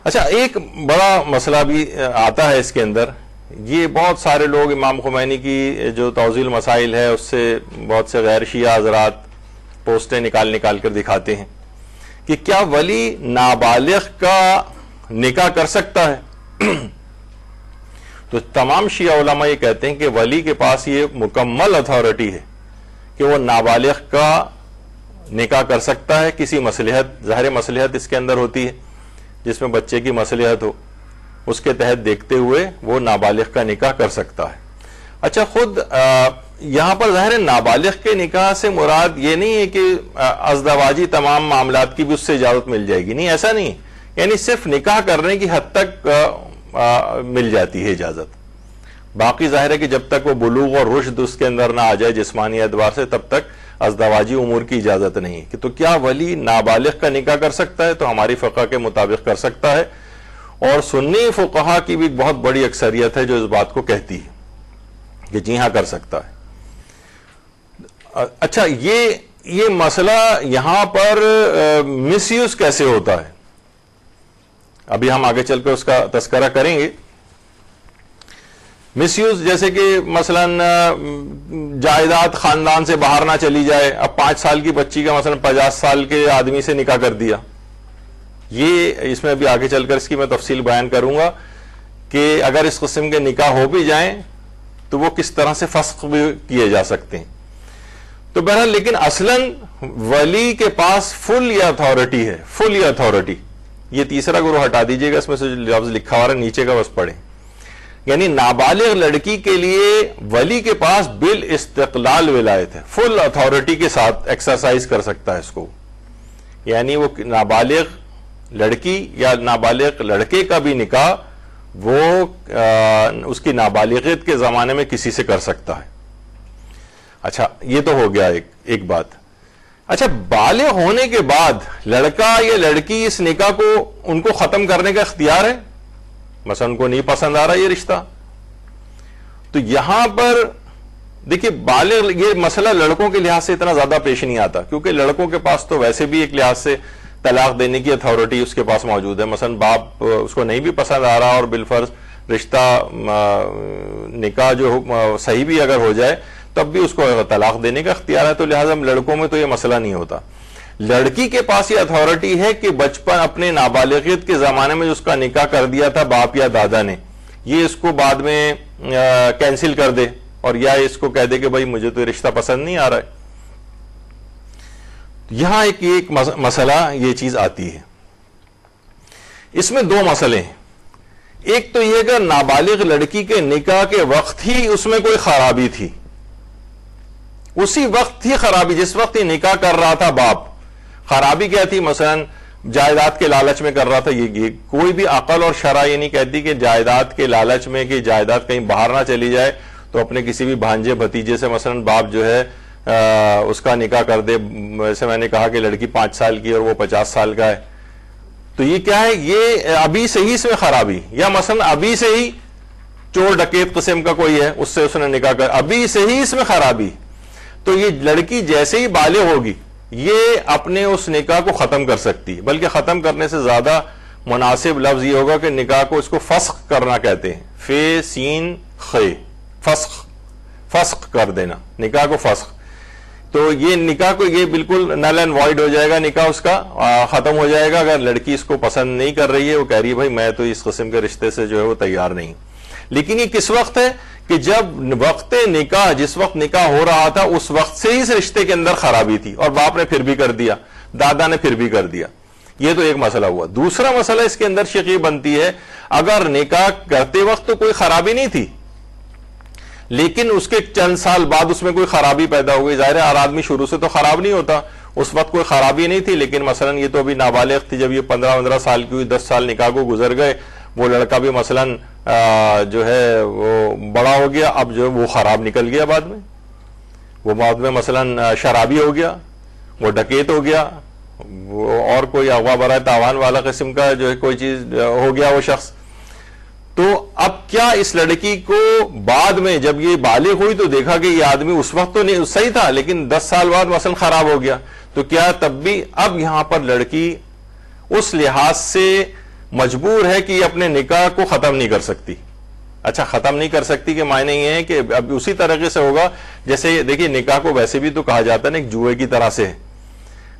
اچھا، ایک بڑا مسئلہ بھی آتا ہے اس کے اندر. یہ بہت سارے لوگ امام خمینی کی جو توضیح مسائل ہے اس سے بہت سے غیر شیعہ حضرات پوسٹیں نکال کر دکھاتے ہیں کہ کیا ولی نابالغ کا نکاح کر سکتا ہے؟ تو تمام شیعہ علماء یہ کہتے ہیں کہ ولی کے پاس یہ مکمل اتھارٹی ہے کہ وہ نابالغ کا نکاح کر سکتا ہے. کسی مصلحت، ظاہر مصلحت اس کے اندر ہوتی ہے جس میں بچے کی مصلحت ہو، اس کے تحت دیکھتے ہوئے وہ نابالغ کا نکاح کر سکتا ہے. اچھا، خود یہاں پر ظاہر نابالغ کے نکاح سے مراد یہ نہیں ہے کہ ازدواجی تمام معاملات کی بھی اس سے اجازت مل جائے گی، نہیں، ایسا نہیں، یعنی صرف نکاح کرنے کی حد تک مل جاتی ہے اجازت. باقی ظاہر ہے کہ جب تک وہ بلوغ اور رشد اس کے اندر نہ آ جائے جسمانی اعتبار سے، تب تک ازدواجی امور کی اجازت نہیں ہے. کہ تو کیا ولی نابالغ کا نکاح کر سکتا ہے؟ تو ہماری فقہ کے مطابق کر سکتا ہے، اور سنی فقہا کی بھی بہت بڑی اکثریت ہے جو اس بات کو کہتی ہے کہ جی ہاں کر سکتا ہے. اچھا، یہ مسئلہ یہاں پر مس یوز کیسے ہوتا ہے، ابھی ہم آگے چل کر اس کا تذکرہ کریں گے. مس یوز جیسے کہ مثلا جائیداد خاندان سے باہر نہ چلی جائے. اب 5 سال کی بچی کا مثلا 50 سال کے آدمی سے نکاح کر دیا. یہ اس میں ابھی آگے چل کر اس کی میں تفصیل بیان کروں گا کہ اگر اس قسم کے نکاح ہو بھی جائیں تو وہ کس طرح سے فسخ بھی کیے جا سکتے ہیں. تو بہرحال لیکن اصلاً ولی کے پاس فل یا اتھارٹی ہے، فل یا اتھارٹی. یہ تیسرا گروہ ہٹا دیجئے گا، اس میں سے لفظ لکھا ہوا ہے نیچے کا بس پڑھیں. یعنی نابالغ لڑکی کے لیے ولی کے پاس بالاستقلال ولایت ہے، فل اتھارٹی کے ساتھ ایکسرسائز کر سکتا ہے اس کو. یعنی وہ نابالغ لڑکی یا نابالغ لڑکے کا بھی نکاح وہ اس کی نابالغیت کے زمانے میں کسی سے کر سکتا ہے. اچھا، یہ تو ہو گیا ایک بات. اچھا، بالغ ہونے کے بعد لڑکا یا لڑکی اس نکاح کو ان کو ختم کرنے کا اختیار ہے، مثلا ان کو نہیں پسند آ رہا یہ رشتہ. تو یہاں پر دیکھیے بالغ، یہ مسئلہ لڑکوں کے لحاظ سے اتنا زیادہ پیش نہیں آتا کیونکہ لڑکوں کے پاس تو ویسے بھی ایک لحاظ سے طلاق دینے کی اتھارٹی اس کے پاس موجود ہے. مثلا باپ اس کو نہیں بھی پسند آ رہا اور بالفرض رشتہ نکاح جو صحیح بھی اگر ہو جائے تب بھی اس کو طلاق دینے کا اختیار ہے. تو لہٰذا لڑکوں میں تو یہ مسئلہ نہیں ہوتا. لڑکی کے پاس یہ اتھارٹی ہے کہ بچپن اپنے نابالغیت کے زمانے میں جو اس کا نکاح کر دیا تھا باپ یا دادا نے، یہ اس کو بعد میں کینسل کر دے، اور یا اس کو کہہ دے کہ بھائی مجھے تو یہ رشتہ پسند نہیں آ رہا ہے. یہاں ایک مسئلہ یہ چیز آتی ہے. اس میں 2 مسئلے ہیں. ایک تو یہ کہ نابالغ لڑکی کے نکاح کے وقت ہی اس میں کوئی خرابی تھی، اسی وقت ہی خرابی، جس وقت یہ نکاح کر رہا تھا باپ. خرابی کیا تھی؟ مثلا جائیداد کے لالچ میں کر رہا تھا. یہ کوئی بھی عقل اور شرع یہ نہیں کہتی کہ جائیداد کے لالچ میں کہ جائیداد کہیں باہر نہ چلی جائے تو اپنے کسی بھی بھانجے بھتیجے سے مثلا باپ جو ہے اس کا نکاح کر دے. ویسے میں نے کہا کہ لڑکی 5 سال کی اور وہ 50 سال کا ہے، تو یہ کیا ہے؟ یہ ابھی سے ہی اس میں خرابی. یا مثلا ابھی سے ہی چور ڈکیت قسم کا کوئی ہے، اس سے اس نے نکاح کر، ابھی سے ہی اس میں خرابی. تو یہ لڑکی جیسے ہی بالغ ہوگی یہ اپنے اس نکاح کو ختم کر سکتی ہے. بلکہ ختم کرنے سے زیادہ مناسب لفظ یہ ہوگا کہ نکاح کو اس کو فسخ کرنا کہتے ہیں. فے سین خے، فسخ کر دینا، نکاح کو فسخ. تو یہ نکاح کو یہ بالکل نل اینڈ وائڈ ہو جائے گا، نکاح اس کا ختم ہو جائے گا. اگر لڑکی اس کو پسند نہیں کر رہی ہے، وہ کہہ رہی ہے بھائی میں تو اس قسم کے رشتے سے جو ہے وہ تیار نہیں. لیکن یہ کس وقت ہے کہ جب وقت نکاح، جس وقت نکاح ہو رہا تھا اس وقت سے ہی اس رشتے کے اندر خرابی تھی، اور باپ نے پھر بھی کر دیا، دادا نے پھر بھی کر دیا. یہ تو ایک مسئلہ ہوا. دوسرا مسئلہ اس کے اندر شیخ یہ بنتی ہے، اگر نکاح کرتے وقت تو کوئی خرابی نہیں تھی، لیکن اس کے چند سال بعد اس میں کوئی خرابی پیدا ہو گئی. ظاہر ہے ہر آدمی شروع سے تو خراب نہیں ہوتا، اس وقت کوئی خرابی نہیں تھی، لیکن مثلا یہ تو ابھی نابالغ تھی، جب یہ 15 سال کی ہوئی، 10 سال نکاح کو گزر گئے، وہ لڑکا بھی مثلا جو ہے وہ بڑا ہو گیا، اب جو وہ خراب نکل گیا، بعد میں مثلا شرابی ہو گیا، وہ ڈکیت ہو گیا، اور کوئی اغوا برائے تاوان والا قسم کا جو ہے کوئی چیز ہو گیا وہ شخص. تو اب کیا اس لڑکی کو بعد میں جب یہ بالغ ہوئی تو دیکھا کہ یہ آدمی اس وقت تو نہیں صحیح تھا، لیکن 10 سال بعد مثلا خراب ہو گیا، تو کیا تب بھی اب یہاں پر لڑکی اس لحاظ سے مجبور ہے کہ یہ اپنے نکاح کو ختم نہیں کر سکتی؟ اچھا، ختم نہیں کر سکتی کہ معنی یہ ہے کہ اب اسی طریقے سے ہوگا جیسے دیکھیے نکاح کو ویسے بھی تو کہا جاتا ہے نا ایک جوئے کی طرح سے ہے.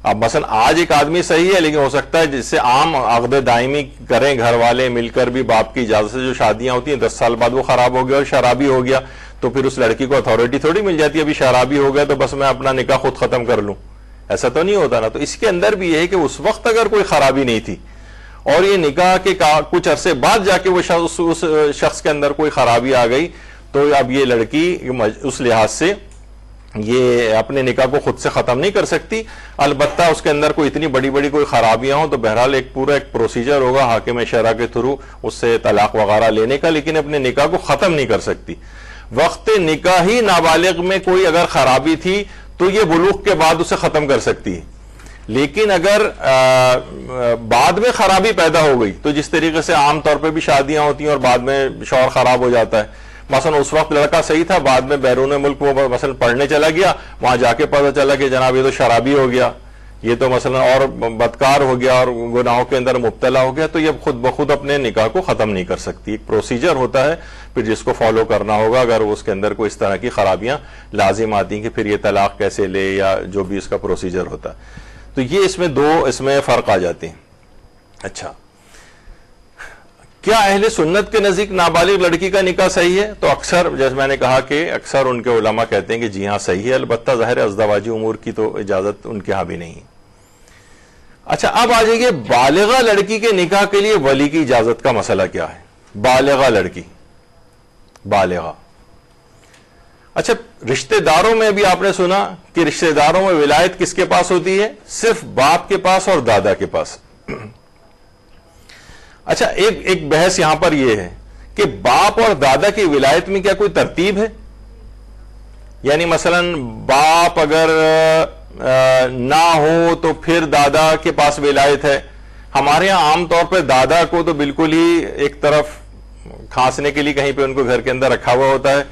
اب مثلا آج ایک آدمی صحیح ہے، لیکن ہو سکتا ہے جس سے عام عقد دائمی کریں گھر والے مل کر بھی باپ کی اجازت سے جو شادیاں ہوتی ہیں، 10 سال بعد وہ خراب ہو گیا اور شرابی ہو گیا، تو پھر اس لڑکی کو اتھارٹی تھوڑی مل جاتی ہے ابھی شرابی ہو گیا تو بس میں اپنا نکاح خود ختم کر لوں. ایسا تو نہیں ہوتا نا. تو اس کے اندر بھی یہ ہے کہ اس وقت اگر کوئی خرابی نہیں تھی اور یہ نکاح کے کچھ عرصے بعد جا کے وہ اس شخص کے اندر کوئی خرابی آ گئی، تو اب یہ لڑکی اس لحاظ سے یہ اپنے نکاح کو خود سے ختم نہیں کر سکتی. البتہ اس کے اندر کوئی اتنی بڑی بڑی کوئی خرابیاں ہوں تو بہرحال ایک پورا ایک پروسیجر ہوگا حاکم شرع کے تھرو اس سے طلاق وغیرہ لینے کا، لیکن اپنے نکاح کو ختم نہیں کر سکتی. وقت نکاح ہی نابالغ میں کوئی اگر خرابی تھی تو یہ بلوغ کے بعد اسے ختم کر سکتی ہے. لیکن اگر بعد میں خرابی پیدا ہو گئی تو جس طریقے سے عام طور پہ بھی شادیاں ہوتی ہیں اور بعد میں شوہر خراب ہو جاتا ہے، مثلا اس وقت لڑکا صحیح تھا، بعد میں بیرون ملک وہ مثلا پڑھنے چلا گیا، وہاں جا کے پتہ چلا کہ جناب یہ تو شرابی ہو گیا، یہ تو مثلا اور بدکار ہو گیا اور گناہوں کے اندر مبتلا ہو گیا، تو یہ خود بخود اپنے نکاح کو ختم نہیں کر سکتی. ایک پروسیجر ہوتا ہے پھر جس کو فالو کرنا ہوگا اگر اس کے اندر کوئی اس طرح کی خرابیاں لازم آتی ہیں کہ پھر یہ طلاق کیسے لے یا جو بھی اس کا پروسیجر ہوتا ہے. تو یہ اس میں فرق آ جاتے ہیں. اچھا، کیا اہل سنت کے نزدیک نابالغ لڑکی کا نکاح صحیح ہے؟ تو اکثر جیسے میں نے کہا کہ اکثر ان کے علماء کہتے ہیں کہ جی ہاں صحیح ہے، البتہ ظاہر ازدواجی امور کی تو اجازت ان کے ہاں بھی نہیں ہے. اچھا، اب آ جائیے بالغہ لڑکی کے نکاح کے لیے ولی کی اجازت کا مسئلہ کیا ہے. بالغہ لڑکی، بالغہ، اچھا رشتہ داروں میں بھی آپ نے سنا کہ رشتہ داروں میں ولایت کس کے پاس ہوتی ہے؟ صرف باپ کے پاس اور دادا کے پاس. اچھا، ایک بحث یہاں پر یہ ہے کہ باپ اور دادا کی ولایت میں کیا کوئی ترتیب ہے؟ یعنی مثلا باپ اگر نہ ہو تو پھر دادا کے پاس ولایت ہے. ہمارے ہاں عام طور پہ دادا کو تو بالکل ہی ایک طرف کھانسنے کے لیے کہیں پہ ان کو گھر کے اندر رکھا ہوا ہوتا ہے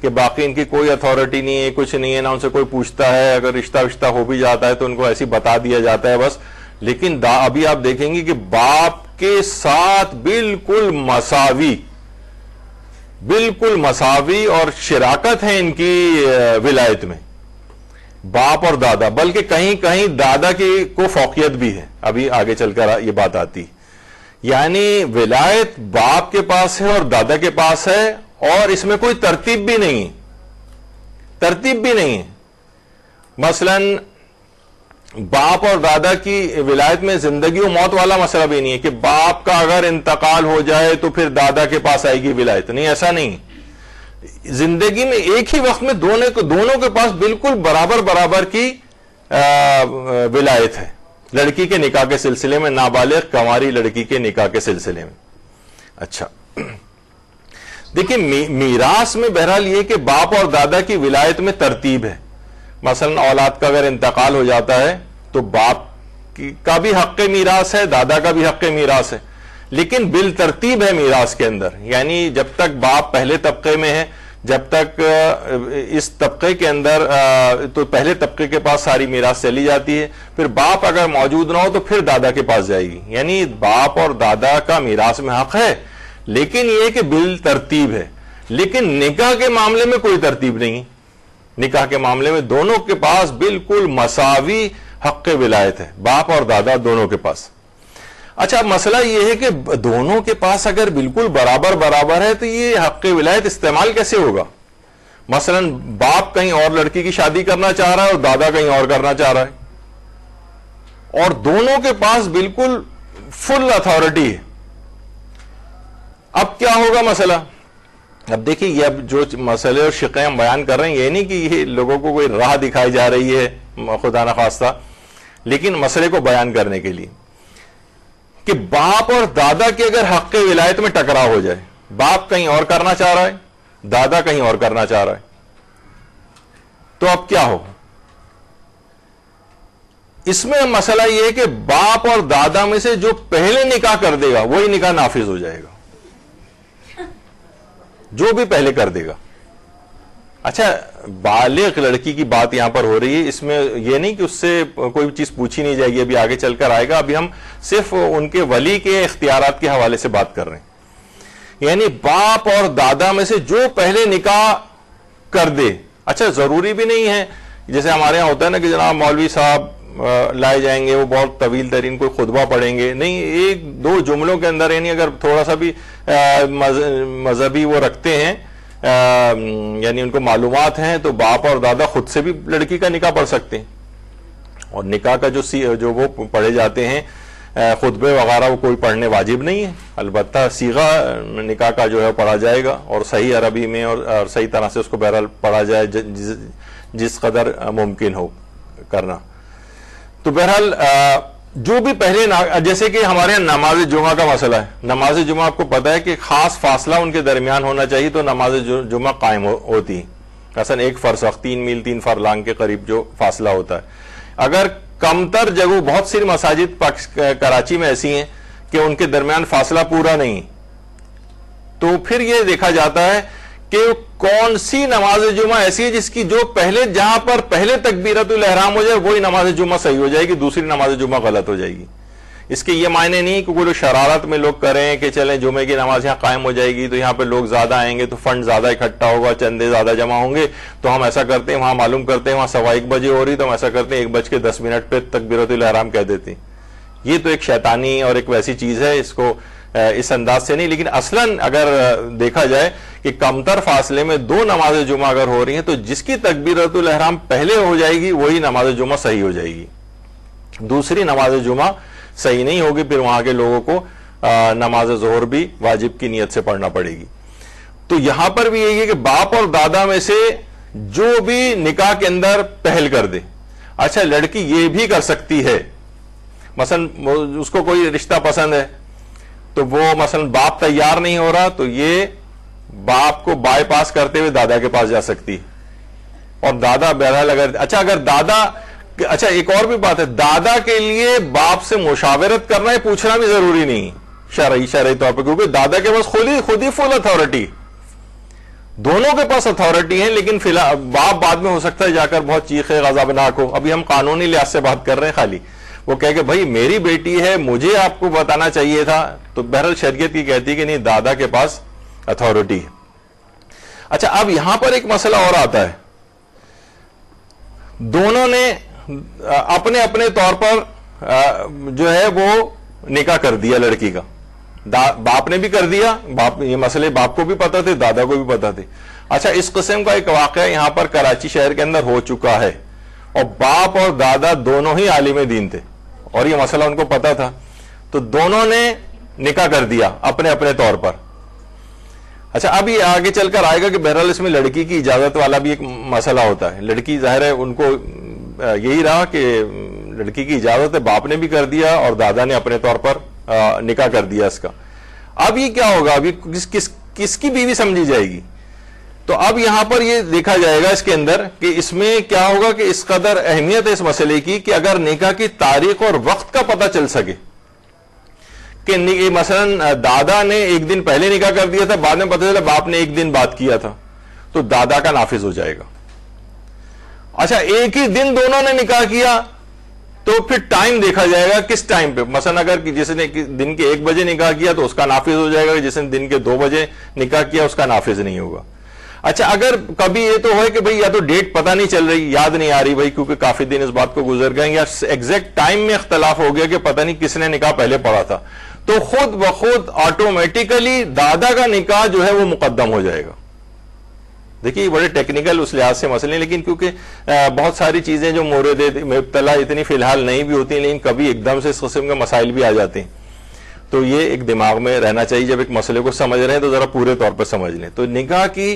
کہ باقی ان کی کوئی اتھارٹی نہیں ہے، کچھ نہیں ہے، نہ ان سے کوئی پوچھتا ہے. اگر رشتہ ہو بھی جاتا ہے تو ان کو ایسی بتا دیا جاتا ہے بس. لیکن ابھی آپ دیکھیں گے کہ باپ کے ساتھ بالکل مساوی اور شراکت ہے ان کی ولایت میں، باپ اور دادا، بلکہ کہیں کہیں دادا کی کو فوقیت بھی ہے. ابھی آگے چل کر یہ بات آتی، یعنی ولایت باپ کے پاس ہے اور دادا کے پاس ہے، اور اس میں کوئی ترتیب بھی نہیں ہے. مثلا باپ اور دادا کی ولایت میں زندگی و موت والا مسئلہ بھی نہیں ہے کہ باپ کا اگر انتقال ہو جائے تو پھر دادا کے پاس آئے گی ولایت. نہیں، ایسا نہیں. زندگی میں ایک ہی وقت میں دونوں کے پاس بالکل برابر کی ولایت ہے لڑکی کے نکاح کے سلسلے میں، نابالغ کنواری لڑکی کے نکاح کے سلسلے میں. اچھا دیکھیں، میراث میں بہرحال یہ کہ باپ اور دادا کی ولایت میں ترتیب ہے. مثلا اولاد کا اگر انتقال ہو جاتا ہے تو باپ کا بھی حق میراث ہے، دادا کا بھی حق میراث ہے، لیکن بالترتیب ہے میراث کے اندر. یعنی جب تک باپ پہلے طبقے میں ہے، جب تک اس طبقے کے اندر تو پہلے طبقے کے پاس ساری میراث چلی جاتی ہے، پھر باپ اگر موجود نہ ہو تو پھر دادا کے پاس جائے گی. یعنی باپ اور دادا کا میراث میں حق ہے، لیکن یہ کہ بال ترتیب ہے. لیکن نکاح کے معاملے میں کوئی ترتیب نہیں. نکاح کے معاملے میں دونوں کے پاس بالکل مساوی حق ولایت ہے, باپ اور دادا دونوں کے پاس. اچھا مسئلہ یہ ہے کہ دونوں کے پاس اگر بالکل برابر برابر ہے تو یہ حق ولایت استعمال کیسے ہوگا؟ مثلا باپ کہیں اور لڑکی کی شادی کرنا چاہ رہا ہے اور دادا کہیں اور کرنا چاہ رہا ہے, اور دونوں کے پاس بالکل فل اتھارٹی ہے. اب کیا ہوگا مسئلہ؟ اب دیکھیں یہ اب جو مسئلے اور شقیں ہم بیان کر رہے ہیں, یہ نہیں کہ یہ لوگوں کو کوئی راہ دکھائی جا رہی ہے خدا نخواستہ, لیکن مسئلے کو بیان کرنے کے لیے کہ باپ اور دادا کے اگر حق ولایت میں ٹکراؤ ہو جائے, باپ کہیں اور کرنا چاہ رہا ہے, دادا کہیں اور کرنا چاہ رہا ہے, تو اب کیا ہو؟ اس میں مسئلہ یہ ہے کہ باپ اور دادا میں سے جو پہلے نکاح کر دے گا وہی نکاح نافذ ہو جائے گا, جو بھی پہلے کر دے گا. اچھا بالغ لڑکی کی بات یہاں پر ہو رہی ہے, اس میں یہ نہیں کہ اس سے کوئی چیز پوچھی نہیں جائے گی, ابھی آگے چل کر آئے گا. ابھی ہم صرف ان کے ولی کے اختیارات کے حوالے سے بات کر رہے ہیں. یعنی باپ اور دادا میں سے جو پہلے نکاح کر دے. اچھا ضروری بھی نہیں ہے جیسے ہمارے یہاں ہوتا ہے نا کہ جناب مولوی صاحب لائے جائیں گے, وہ بہت طویل ترین کوئی خطبہ پڑھیں گے, نہیں, ایک دو جملوں کے اندر, یعنی اگر تھوڑا سا بھی مذہبی وہ رکھتے ہیں, یعنی ان کو معلومات ہیں, تو باپ اور دادا خود سے بھی لڑکی کا نکاح پڑھ سکتے ہیں. اور نکاح کا جو وہ پڑھے جاتے ہیں خطبے وغیرہ, وہ کوئی پڑھنے واجب نہیں ہے, البتہ صیغہ نکاح کا جو ہے پڑھا جائے گا, اور صحیح عربی میں اور صحیح طرح سے اس کو بہرحال پڑھا جائے جس قدر ممکن ہو کرنا. تو بہرحال جو بھی پہلے جیسے کہ ہمارے یہاں نماز جمعہ کا مسئلہ ہے. نماز جمعہ آپ کو پتہ ہے کہ خاص فاصلہ ان کے درمیان ہونا چاہیے تو نماز جمعہ قائم ہوتی ہے. مثلا 1 فرسخ 3 میل 3 فرلانگ کے قریب جو فاصلہ ہوتا ہے. اگر کمتر جگہ, بہت سی مساجد کراچی میں ایسی ہیں کہ ان کے درمیان فاصلہ پورا نہیں, تو پھر یہ دیکھا جاتا ہے کہ کون سی نماز جمعہ ایسی ہے جس کی جو پہلے, جہاں پر پہلے تکبیرۃ الاحرام ہو جائے وہی نماز جمعہ صحیح ہو جائے گی, دوسری نماز جمعہ غلط ہو جائے گی. اس کے یہ معنی نہیں کہ کوئی شرارت میں لوگ کریں کہ چلیں جمعے کی نماز یہاں قائم ہو جائے گی تو یہاں پہ لوگ زیادہ آئیں گے تو فنڈ زیادہ اکٹھا ہوگا, چندے زیادہ جمع ہوں گے, تو ہم ایسا کرتے ہیں, وہاں معلوم کرتے ہیں وہاں 1:15 بجے ہو رہی تو ہم ایسا کرتے ہیں 1:10 پہ تکبیرۃ الاحرام کہہ دیتے ہیں. یہ تو ایک شیطانی اور ایک ویسی چیز ہے, اس کو اس انداز سے نہیں. لیکن اصلاً اگر دیکھا جائے کہ کمتر فاصلے میں 2 نماز جمعہ اگر ہو رہی ہیں تو جس کی تکبیرۃ الاحرام پہلے ہو جائے گی وہی نماز جمعہ صحیح ہو جائے گی, دوسری نماز جمعہ صحیح نہیں ہوگی. پھر وہاں کے لوگوں کو نماز ظہر بھی واجب کی نیت سے پڑھنا پڑے گی. تو یہاں پر بھی یہی ہے کہ باپ اور دادا میں سے جو بھی نکاح کے اندر پہل کر دے. اچھا لڑکی یہ بھی کر سکتی ہے, مثلا اس کو کوئی رشتہ پسند ہے تو وہ مثلا باپ تیار نہیں ہو رہا تو یہ باپ کو بائی پاس کرتے ہوئے دادا کے پاس جا سکتی, اور دادا بہرحال اگر دادا, اچھا ایک اور بھی بات ہے, دادا کے لیے باپ سے مشاورت کرنا, یہ پوچھنا بھی ضروری نہیں شرعی طور پہ, کیونکہ دادا کے پاس خود ہی فل اتھارٹی, دونوں کے پاس اتھارٹی ہے. لیکن فی الحال باپ بعد میں ہو سکتا ہے جا کر بہت چیخے غضبناک ہو. ابھی ہم قانونی لحاظ سے بات کر رہے ہیں, خالی وہ کہے کہ بھائی میری بیٹی ہے, مجھے آپ کو بتانا چاہیے تھا, تو بہرحال شریعت کی کہتی ہے کہ نہیں, دادا کے پاس اتھارٹی ہے. اچھا اب یہاں پر ایک مسئلہ اور آتا ہے, دونوں نے اپنے اپنے طور پر جو ہے وہ نکاح کر دیا لڑکی کا, باپ نے بھی کر دیا, یہ مسئلے باپ کو بھی پتا تھے, دادا کو بھی پتا تھے. اچھا اس قسم کا ایک واقعہ یہاں پر کراچی شہر کے اندر ہو چکا ہے, اور باپ اور دادا دونوں ہی عالم دین تھے اور یہ مسئلہ ان کو پتا تھا, تو دونوں نے نکاح کر دیا اپنے اپنے طور پر. اچھا اب یہ آگے چل کر آئے گا کہ بہرحال اس میں لڑکی کی اجازت والا بھی ایک مسئلہ ہوتا ہے. لڑکی ظاہر ہے ان کو یہی رہا کہ لڑکی کی اجازت ہے, باپ نے بھی کر دیا اور دادا نے اپنے طور پر نکاح کر دیا اس کا. اب یہ کیا ہوگا, ابھی کس کی بیوی سمجھی جائے گی؟ تو اب یہاں پر یہ دیکھا جائے گا اس کے اندر کہ اس میں کیا ہوگا کہ اس قدر اہمیت ہے اس مسئلے کی کہ اگر نکاح کی تاریخ اور وقت کا پتہ چل سکے کہ مثلا دادا نے 1 دن پہلے نکاح کر دیا تھا, بعد میں پتہ چلا باپ نے 1 دن بعد کیا تھا, تو دادا کا نافذ ہو جائے گا. اچھا ایک ہی دن دونوں نے نکاح کیا تو پھر ٹائم دیکھا جائے گا کس ٹائم پہ. مثلا اگر جس نے دن کے 1 بجے نکاح کیا تو اس کا نافذ ہو جائے گا, جس نے دن کے 2 بجے نکاح کیا اس کا نافذ نہیں ہوگا. اچھا اگر کبھی یہ تو ہے کہ بھئی یا تو ڈیٹ پتہ نہیں چل رہی, یاد نہیں آ رہی بھئی کیونکہ کافی دن اس بات کو گزر گئے, یا ایگزیکٹ ٹائم میں اختلاف ہو گیا کہ پتہ نہیں کس نے نکاح پہلے پڑھا تھا, تو خود بخود آٹومیٹیکلی دادا کا نکاح جو ہے وہ مقدم ہو جائے گا. دیکھیے بڑے ٹیکنیکل اس لحاظ سے مسئلے, لیکن کیونکہ بہت ساری چیزیں جو مورد ابتلا اتنی فی الحال نہیں بھی ہوتی, لیکن کبھی ایک دم سے اس قسم کے مسائل بھی آ جاتے ہیں, تو یہ ایک دماغ میں رہنا چاہیے. جب ایک مسئلے کو سمجھ رہے ہیں تو ذرا پورے طور پر سمجھ لیں. تو نکاح کی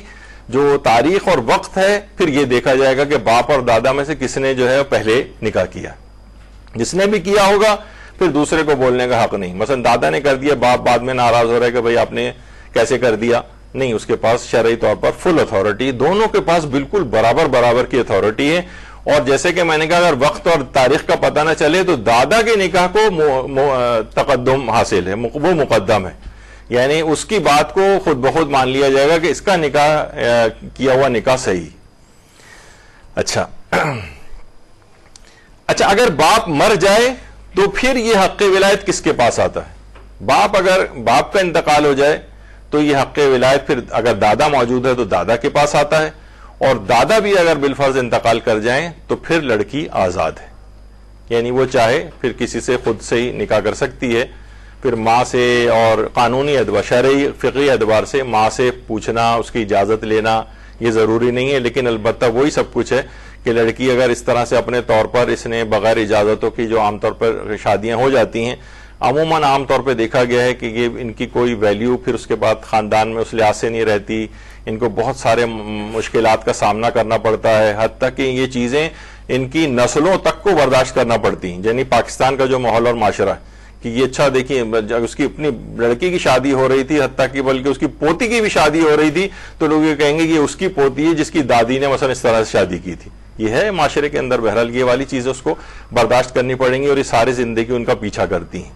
جو تاریخ اور وقت ہے پھر یہ دیکھا جائے گا کہ باپ اور دادا میں سے کس نے جو ہے پہلے نکاح کیا. جس نے بھی کیا ہوگا پھر دوسرے کو بولنے کا حق نہیں. مثلا دادا نے کر دیا, باپ بعد میں ناراض ہو رہا ہے کہ بھئی آپ نے کیسے کر دیا, نہیں, اس کے پاس شرعی طور پر فل اتھارٹی, دونوں کے پاس بالکل برابر کی اتھارٹی ہے. اور جیسے کہ میں نے کہا اگر وقت اور تاریخ کا پتہ نہ چلے تو دادا کے نکاح کو تقدم حاصل ہے, وہ مقدم ہے, یعنی اس کی بات کو خود بخود مان لیا جائے گا کہ اس کا نکاح کیا ہوا نکاح صحیح. اچھا اگر باپ مر جائے تو پھر یہ حق ولایت کس کے پاس آتا ہے؟ اگر باپ کا انتقال ہو جائے تو یہ حق ولایت پھر اگر دادا موجود ہے تو دادا کے پاس آتا ہے, اور دادا بھی اگر بالفرض انتقال کر جائیں تو پھر لڑکی آزاد ہے, یعنی وہ چاہے پھر کسی سے خود سے ہی نکاح کر سکتی ہے. پھر ماں سے اور قانونی اعتبار, شرعی فقہی اعتبار سے ماں سے پوچھنا, اس کی اجازت لینا یہ ضروری نہیں ہے, لیکن البتہ وہی سب کچھ ہے کہ لڑکی اگر اس طرح سے اپنے طور پر اس نے بغیر اجازتوں کی جو عام طور پر شادیاں ہو جاتی ہیں, عموماً عام طور پہ دیکھا گیا ہے کہ یہ ان کی کوئی ویلیو پھر اس کے بعد خاندان میں اس لحاظ سے نہیں رہتی, ان کو بہت سارے مشکلات کا سامنا کرنا پڑتا ہے, حتیٰ کہ یہ چیزیں ان کی نسلوں تک کو برداشت کرنا پڑتی ہیں. یعنی پاکستان کا جو ماحول اور معاشرہ ہے کہ یہ اچھا دیکھیں, اس کی اپنی لڑکی کی شادی ہو رہی تھی, حتیٰ کہ بلکہ اس کی پوتی کی بھی شادی ہو رہی تھی, تو لوگ یہ کہیں گے کہ اس کی پوتی ہے جس کی دادی نے مثلا اس طرح سے شادی کی تھی. یہ ہے معاشرے کے اندر, بہرحال یہ والی چیزیں اس کو برداشت کرنی پڑیں گی, اور یہ ساری زندگی ان کا پیچھا کرتی ہیں.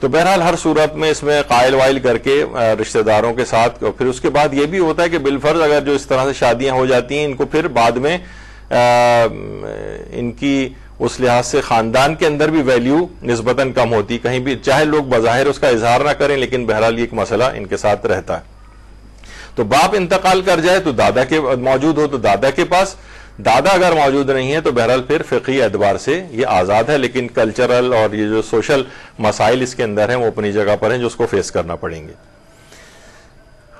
تو بہرحال ہر صورت میں اس میں قائل وائل کر کے رشتہ داروں کے ساتھ, اور پھر اس کے بعد یہ بھی ہوتا ہے کہ بالفرض اگر جو اس طرح سے شادیاں ہو جاتی ہیں, ان کو پھر بعد میں ان کی اس لحاظ سے خاندان کے اندر بھی ویلیو نسبتاً کم ہوتی, کہیں بھی چاہے لوگ بظاہر اس کا اظہار نہ کریں, لیکن بہرحال یہ ایک مسئلہ ان کے ساتھ رہتا ہے. تو باپ انتقال کر جائے تو دادا کے موجود ہو تو دادا کے پاس, دادا اگر موجود نہیں ہے تو بہرحال پھر فقہی اعتبار سے یہ آزاد ہے, لیکن کلچرل اور یہ جو سوشل مسائل اس کے اندر ہیں وہ اپنی جگہ پر ہیں جو اس کو فیس کرنا پڑیں گے.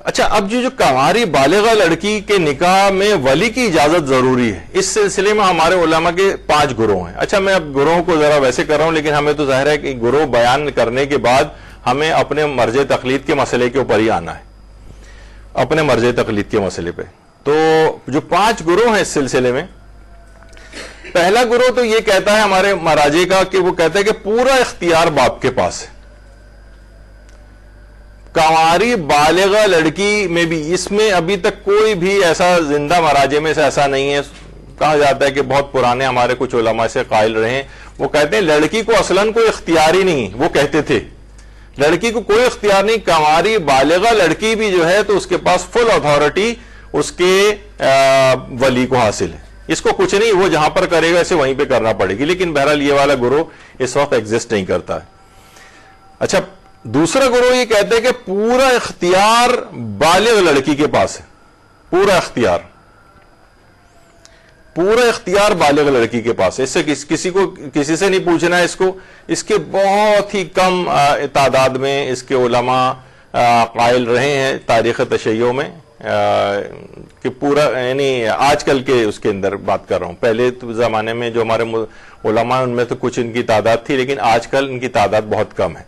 اچھا اب جو کنواری بالغہ لڑکی کے نکاح میں ولی کی اجازت ضروری ہے, اس سلسلے میں ہمارے علماء کے 5 گروہ ہیں. اچھا میں اب گروہوں کو ذرا ویسے کر رہا ہوں, لیکن ہمیں تو ظاہر ہے کہ گروہ بیان کرنے کے بعد ہمیں اپنے مرجع تقلید کے مسئلے کے اوپر ہی آنا ہے, اپنے مرجع تقلید کے مسئلے پہ. تو جو 5 گروہ ہیں اس سلسلے میں, پہلا گروہ تو یہ کہتا ہے ہمارے مراجع کا کہ وہ کہتا ہے کہ پورا اختیار باپ کے پاس ہے. کنواری بالغہ لڑکی میں بھی, اس میں ابھی تک کوئی بھی ایسا زندہ مراجع میں سے ایسا نہیں ہے. کہا جاتا ہے کہ بہت پرانے ہمارے کچھ علماء سے قائل رہے ہیں, وہ کہتے ہیں لڑکی کو اصلاً کوئی اختیار ہی نہیں, وہ کہتے تھے لڑکی کو کوئی اختیار نہیں, کنواری بالغہ لڑکی بھی جو ہے تو اس کے پاس فل اتھارٹی اس کے ولی کو حاصل ہے, اس کو کچھ نہیں, وہ جہاں پر کرے گا اسے وہیں پہ کرنا پڑے گی. لیکن بہرحال یہ والا گروہ اس وقت ایگزسٹ نہیں کرتا ہے. اچھا دوسرا گروہ یہ کہتے ہیں کہ پورا اختیار بالغ لڑکی کے پاس ہے, پورا اختیار بالغ لڑکی کے پاس ہے, اس سے کسی سے نہیں پوچھنا ہے اس کو. اس کے بہت ہی کم تعداد میں اس کے علماء قائل رہے ہیں تاریخ تشیع میں کہ پورا, یعنی آج کل کے اس کے اندر بات کر رہا ہوں, پہلے زمانے میں جو ہمارے علماء ان میں تو کچھ ان کی تعداد تھی, لیکن آج کل ان کی تعداد بہت کم ہے.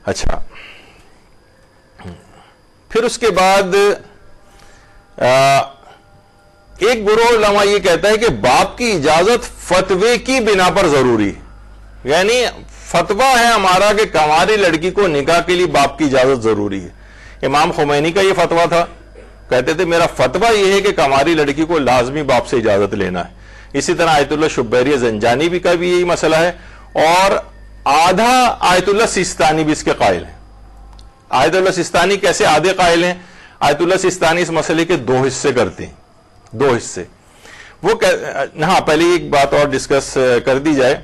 اچھا پھر اس کے بعد ایک گروہ علماء یہ کہتا ہے کہ باپ کی اجازت فتوے کی بنا پر ضروری ہے, یعنی فتویٰ ہے ہمارا کہ کنواری لڑکی کو نکاح کے لیے باپ کی اجازت ضروری ہے. امام خمینی کا یہ فتویٰ تھا, کہتے تھے میرا فتویٰ یہ ہے کہ کنواری لڑکی کو لازمی باپ سے اجازت لینا ہے. اسی طرح آیت اللہ شبیری زنجانی بھی کا بھی یہی مسئلہ ہے, اور آدھا آیت اللہ سیستانی بھی اس کے قائل ہیں. آیت اللہ سیستانی کیسے آدھے قائل ہیں؟ آیت اللہ سیستانی اس مسئلے کے 2 حصے کرتے ہیں, 2 حصے. ہاں پہلے ایک بات اور ڈسکس کر دی جائے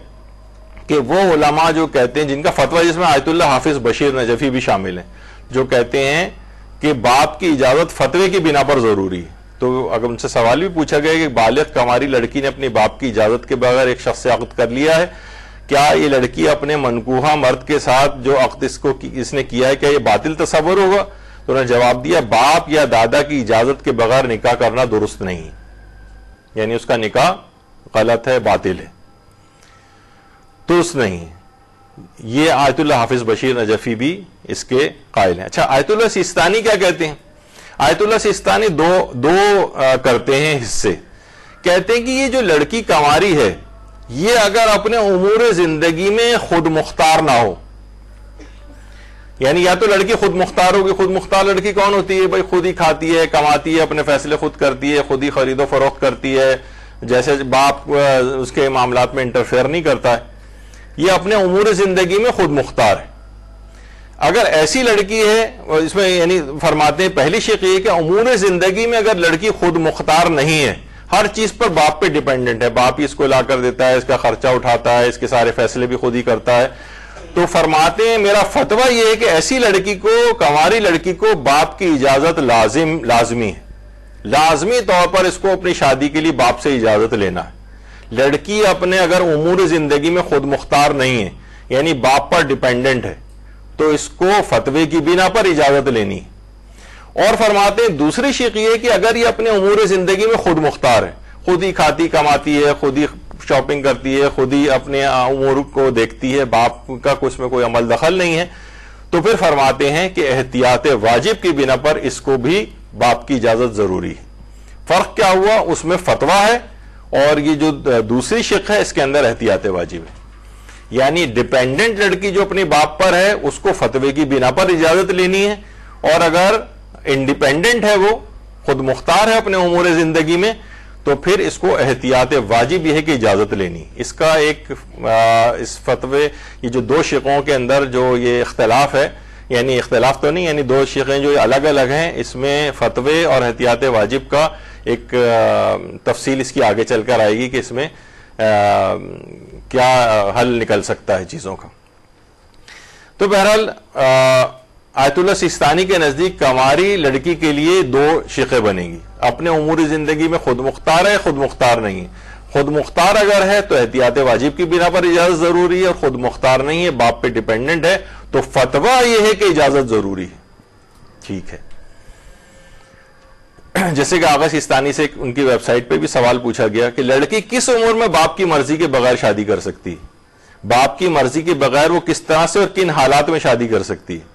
کہ وہ علماء جو کہتے ہیں جن کا فتویٰ، جس میں آیت اللہ حافظ بشیر نجفی بھی شامل ہیں، جو کہتے ہیں کہ باپ کی اجازت فتوے کی بنا پر ضروری ہے. تو اگر ان سے سوال بھی پوچھا گیا کہ بالغ کنواری لڑکی نے اپنی باپ کی اجازت کے بغیر ایک شخص سے عقد کر لیا ہے، کیا یہ لڑکی اپنے منکوحہ مرد کے ساتھ جو عقد اس نے کیا ہے کیا یہ باطل تصور ہوگا؟ تو انہوں نے جواب دیا باپ یا دادا کی اجازت کے بغیر نکاح کرنا درست نہیں، یعنی اس کا نکاح غلط ہے، باطل ہے، درست نہیں. یہ آیت اللہ حافظ بشیر نجفی بھی اس کے قائل ہیں. اچھا، آیت اللہ سیستانی کیا کہتے ہیں؟ آیت اللہ سیستانی دو کرتے ہیں حصے. کہتے ہیں کہ یہ جو لڑکی کنواری ہے یہ اگر اپنے امور زندگی میں خود مختار نہ ہو، یعنی یا تو لڑکی خود مختار ہوگی. خود مختار لڑکی کون ہوتی ہے؟ بھائی خود ہی کھاتی ہے، کماتی ہے، اپنے فیصلے خود کرتی ہے، خود ہی خرید و فروخت کرتی ہے، جیسے باپ اس کے معاملات میں انٹرفیئر نہیں کرتا ہے. یہ اپنے امور زندگی میں خود مختار ہے. اگر ایسی لڑکی ہے، اس میں یعنی فرماتے ہیں پہلی شق یہ کہ امور زندگی میں اگر لڑکی خود مختار نہیں ہے، ہر چیز پر باپ پہ ڈیپینڈنٹ ہے، باپ ہی اس کو لا کر دیتا ہے، اس کا خرچہ اٹھاتا ہے، اس کے سارے فیصلے بھی خود ہی کرتا ہے، تو فرماتے ہیں میرا فتویٰ یہ ہے کہ ایسی لڑکی کو، کنواری لڑکی کو باپ کی اجازت لازمی ہے. لازمی طور پر اس کو اپنی شادی کے لیے باپ سے اجازت لینا ہے. لڑکی اپنے اگر امور زندگی میں خود مختار نہیں ہے، یعنی باپ پر ڈیپینڈنٹ ہے، تو اس کو فتوے کی بنا پر اجازت لینی ہے. اور فرماتے ہیں دوسری شق یہ کہ اگر یہ اپنے امور زندگی میں خود مختار ہے، خود ہی کھاتی کماتی ہے، خود ہی شاپنگ کرتی ہے، خود ہی اپنے امور کو دیکھتی ہے، باپ کا اس میں کوئی عمل دخل نہیں ہے، تو پھر فرماتے ہیں کہ احتیاط واجب کی بنا پر اس کو بھی باپ کی اجازت ضروری ہے. فرق کیا ہوا؟ اس میں فتویٰ ہے اور یہ جو دوسری شق ہے اس کے اندر احتیاط واجب ہے. یعنی ڈیپینڈنٹ لڑکی جو اپنے باپ پر ہے اس کو فتوے کی بنا پر اجازت لینی ہے، اور اگر انڈیپینڈنٹ ہے، وہ خود مختار ہے اپنے امور زندگی میں، تو پھر اس کو احتیاط واجب یہ ہے کہ اجازت لینی. اس کا ایک اس فتوے، یہ جو دو شقوں کے اندر جو یہ اختلاف ہے، یعنی اختلاف تو نہیں، یعنی دو شقیں جو الگ الگ ہیں، اس میں فتوے اور احتیاط واجب کا ایک تفصیل اس کی آگے چل کر آئے گی کہ اس میں کیا حل نکل سکتا ہے چیزوں کا. تو بہرحال آیت اللہ سیستانی کے نزدیک کنواری لڑکی کے لیے دو شقیں بنیں گی. اپنے امور زندگی میں خود مختار ہے، خود مختار نہیں ہے. خود مختار اگر ہے تو احتیاط واجب کی بنا پر اجازت ضروری ہے، اور خود مختار نہیں ہے، باپ پہ ڈیپینڈنٹ ہے، تو فتویٰ یہ ہے کہ اجازت ضروری ہے. ٹھیک ہے. جیسے کہ آغا سیستانی سے ان کی ویب سائٹ پہ بھی سوال پوچھا گیا کہ لڑکی کس عمر میں باپ کی مرضی کے بغیر شادی کر سکتی ہے؟ باپ کی مرضی کے بغیر وہ کس طرح سے اور کن حالات میں شادی کر سکتی ہے؟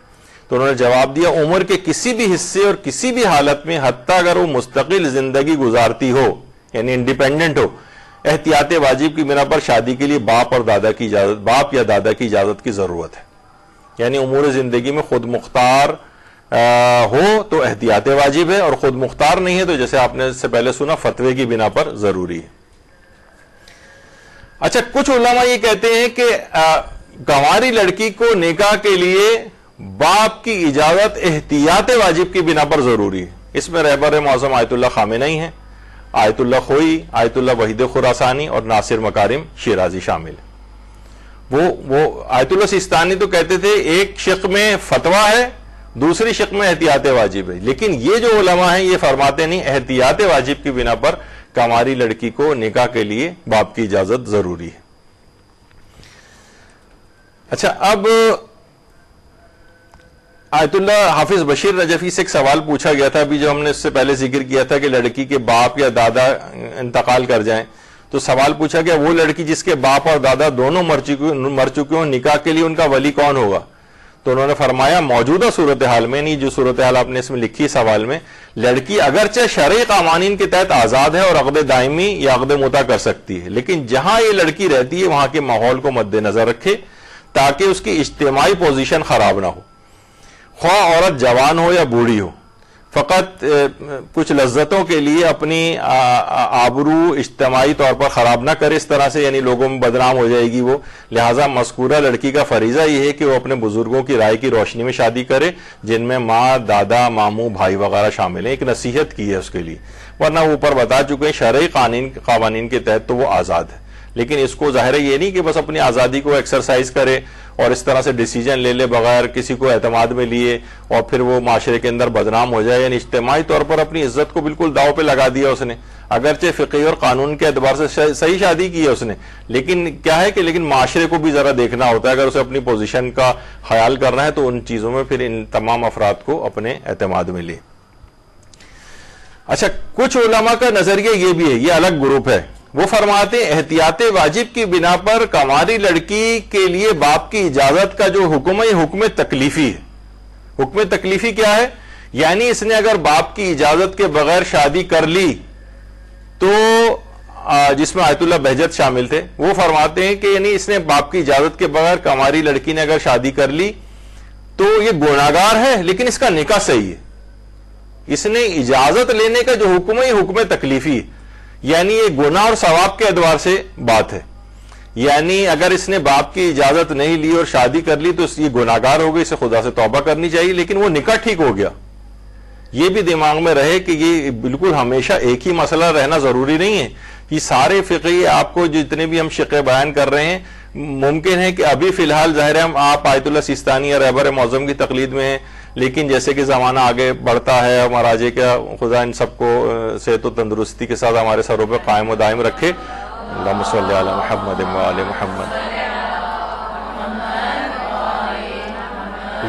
تو انہوں نے جواب دیا عمر کے کسی بھی حصے اور کسی بھی حالت میں، حتیٰ اگر وہ مستقل زندگی گزارتی ہو، یعنی انڈیپینڈنٹ ہو، احتیاط واجب کی بنا پر شادی کے لیے باپ یا دادا کی اجازت کی ضرورت ہے. یعنی امور زندگی میں خود مختار ہو تو احتیاط واجب ہے، اور خود مختار نہیں ہے تو جیسے آپ نے اس سے پہلے سنا فتوے کی بنا پر ضروری ہے. اچھا، کچھ علماء یہ کہتے ہیں کہ کنواری لڑکی کو نکاح کے لیے باپ کی اجازت احتیاط واجب کی بنا پر ضروری ہے. اس میں رہبر معظم آیت اللہ خامنئی ہیں، آیت اللہ خوئی، آیت اللہ وحید خراسانی اور ناصر مکارم شیرازی شامل ہیں. وہ آیت اللہ سیستانی تو کہتے تھے ایک شق میں فتویٰ ہے، دوسری شق میں احتیاط واجب ہے، لیکن یہ جو علماء ہیں یہ فرماتے نہیں، احتیاط واجب کی بنا پر کنواری لڑکی کو نکاح کے لیے باپ کی اجازت ضروری ہے. اچھا، اب آیت اللہ حافظ بشیر نجفی سے ایک سوال پوچھا گیا تھا، ابھی جو ہم نے اس سے پہلے ذکر کیا تھا کہ لڑکی کے باپ یا دادا انتقال کر جائیں، تو سوال پوچھا گیا وہ لڑکی جس کے باپ اور دادا دونوں مر چکے ہوں، نکاح کے لیے ان کا ولی کون ہوگا؟ تو انہوں نے فرمایا موجودہ صورتحال میں، نہیں جو صورتحال آپ نے اس میں لکھی سوال میں، لڑکی اگرچہ شرعی قوانین کے تحت آزاد ہے اور عقد دائمی یا عقد متع کر سکتی ہے، لیکن جہاں یہ لڑکی رہتی ہے وہاں کے ماحول کو مد نظر رکھے تاکہ اس کی اجتماعی پوزیشن خراب نہ ہو، خواہ عورت جوان ہو یا بوڑھی ہو. فقط کچھ لذتوں کے لیے اپنی آبرو اجتماعی طور پر خراب نہ کرے اس طرح سے، یعنی لوگوں میں بدنام ہو جائے گی وہ. لہٰذا مذکورہ لڑکی کا فریضہ یہ ہے کہ وہ اپنے بزرگوں کی رائے کی روشنی میں شادی کرے، جن میں ماں، دادا، ماموں، بھائی وغیرہ شامل ہیں. ایک نصیحت کی ہے اس کے لیے. ورنہ وہ اوپر بتا چکے ہیں شرعی قوانین کے تحت تو وہ آزاد ہے. لیکن اس کو ظاہر ہے یہ نہیں کہ بس اپنی آزادی کو ایکسرسائز کرے اور اس طرح سے ڈیسیجن لے لے بغیر کسی کو اعتماد میں لیے اور پھر وہ معاشرے کے اندر بدنام ہو جائے. یعنی اجتماعی طور پر اپنی عزت کو بالکل داؤ پہ لگا دیا اس نے. اگرچہ فقہی اور قانون کے اعتبار سے صحیح شادی کی ہے اس نے, لیکن کیا ہے کہ لیکن معاشرے کو بھی ذرا دیکھنا ہوتا ہے. اگر اسے اپنی پوزیشن کا خیال کرنا ہے تو ان چیزوں میں پھر ان تمام افراد کو اپنے اعتماد میں لے. اچھا, کچھ علماء کا نظریہ یہ بھی ہے, یہ الگ گروپ ہے, وہ فرماتے ہیں احتیاط واجب کی بنا پر کماری لڑکی کے لیے باپ کی اجازت کا جو حکم ہے یہ حکم تکلیفی ہے. حکم تکلیفی کیا ہے؟ یعنی اس نے اگر باپ کی اجازت کے بغیر شادی کر لی تو جس میں آیت اللہ بہجت شامل تھے, وہ فرماتے ہیں کہ یعنی اس نے باپ کی اجازت کے بغیر کماری لڑکی نے اگر شادی کر لی تو یہ گناہگار ہے, لیکن اس کا نکاح صحیح ہے. اس نے اجازت لینے کا جو حکم ہے یہ حکم تکلیفی ہے, یعنی یہ گناہ اور ثواب کے اعتبار سے بات ہے. یعنی اگر اس نے باپ کی اجازت نہیں لی اور شادی کر لی تو یہ گناہگار ہو گئی, اسے خدا سے توبہ کرنی چاہیے, لیکن وہ نکاح ٹھیک ہو گیا. یہ بھی دماغ میں رہے کہ یہ بالکل ہمیشہ ایک ہی مسئلہ رہنا ضروری نہیں ہے. یہ سارے فقہی آپ کو جتنے بھی ہم شقے بیان کر رہے ہیں, ممکن ہے کہ ابھی فی الحال ظاہر ہے آپ آیت اللہ سیستانی یا رہبر معظم کی تقلید میں ہیں, لیکن جیسے کہ زمانہ آگے بڑھتا ہے, مراجع کا خدا ان سب کو صحت و تندرستی کے ساتھ ہمارے سروں پہ قائم و دائم رکھے. اللہم صلی علی محمد و آل محمد.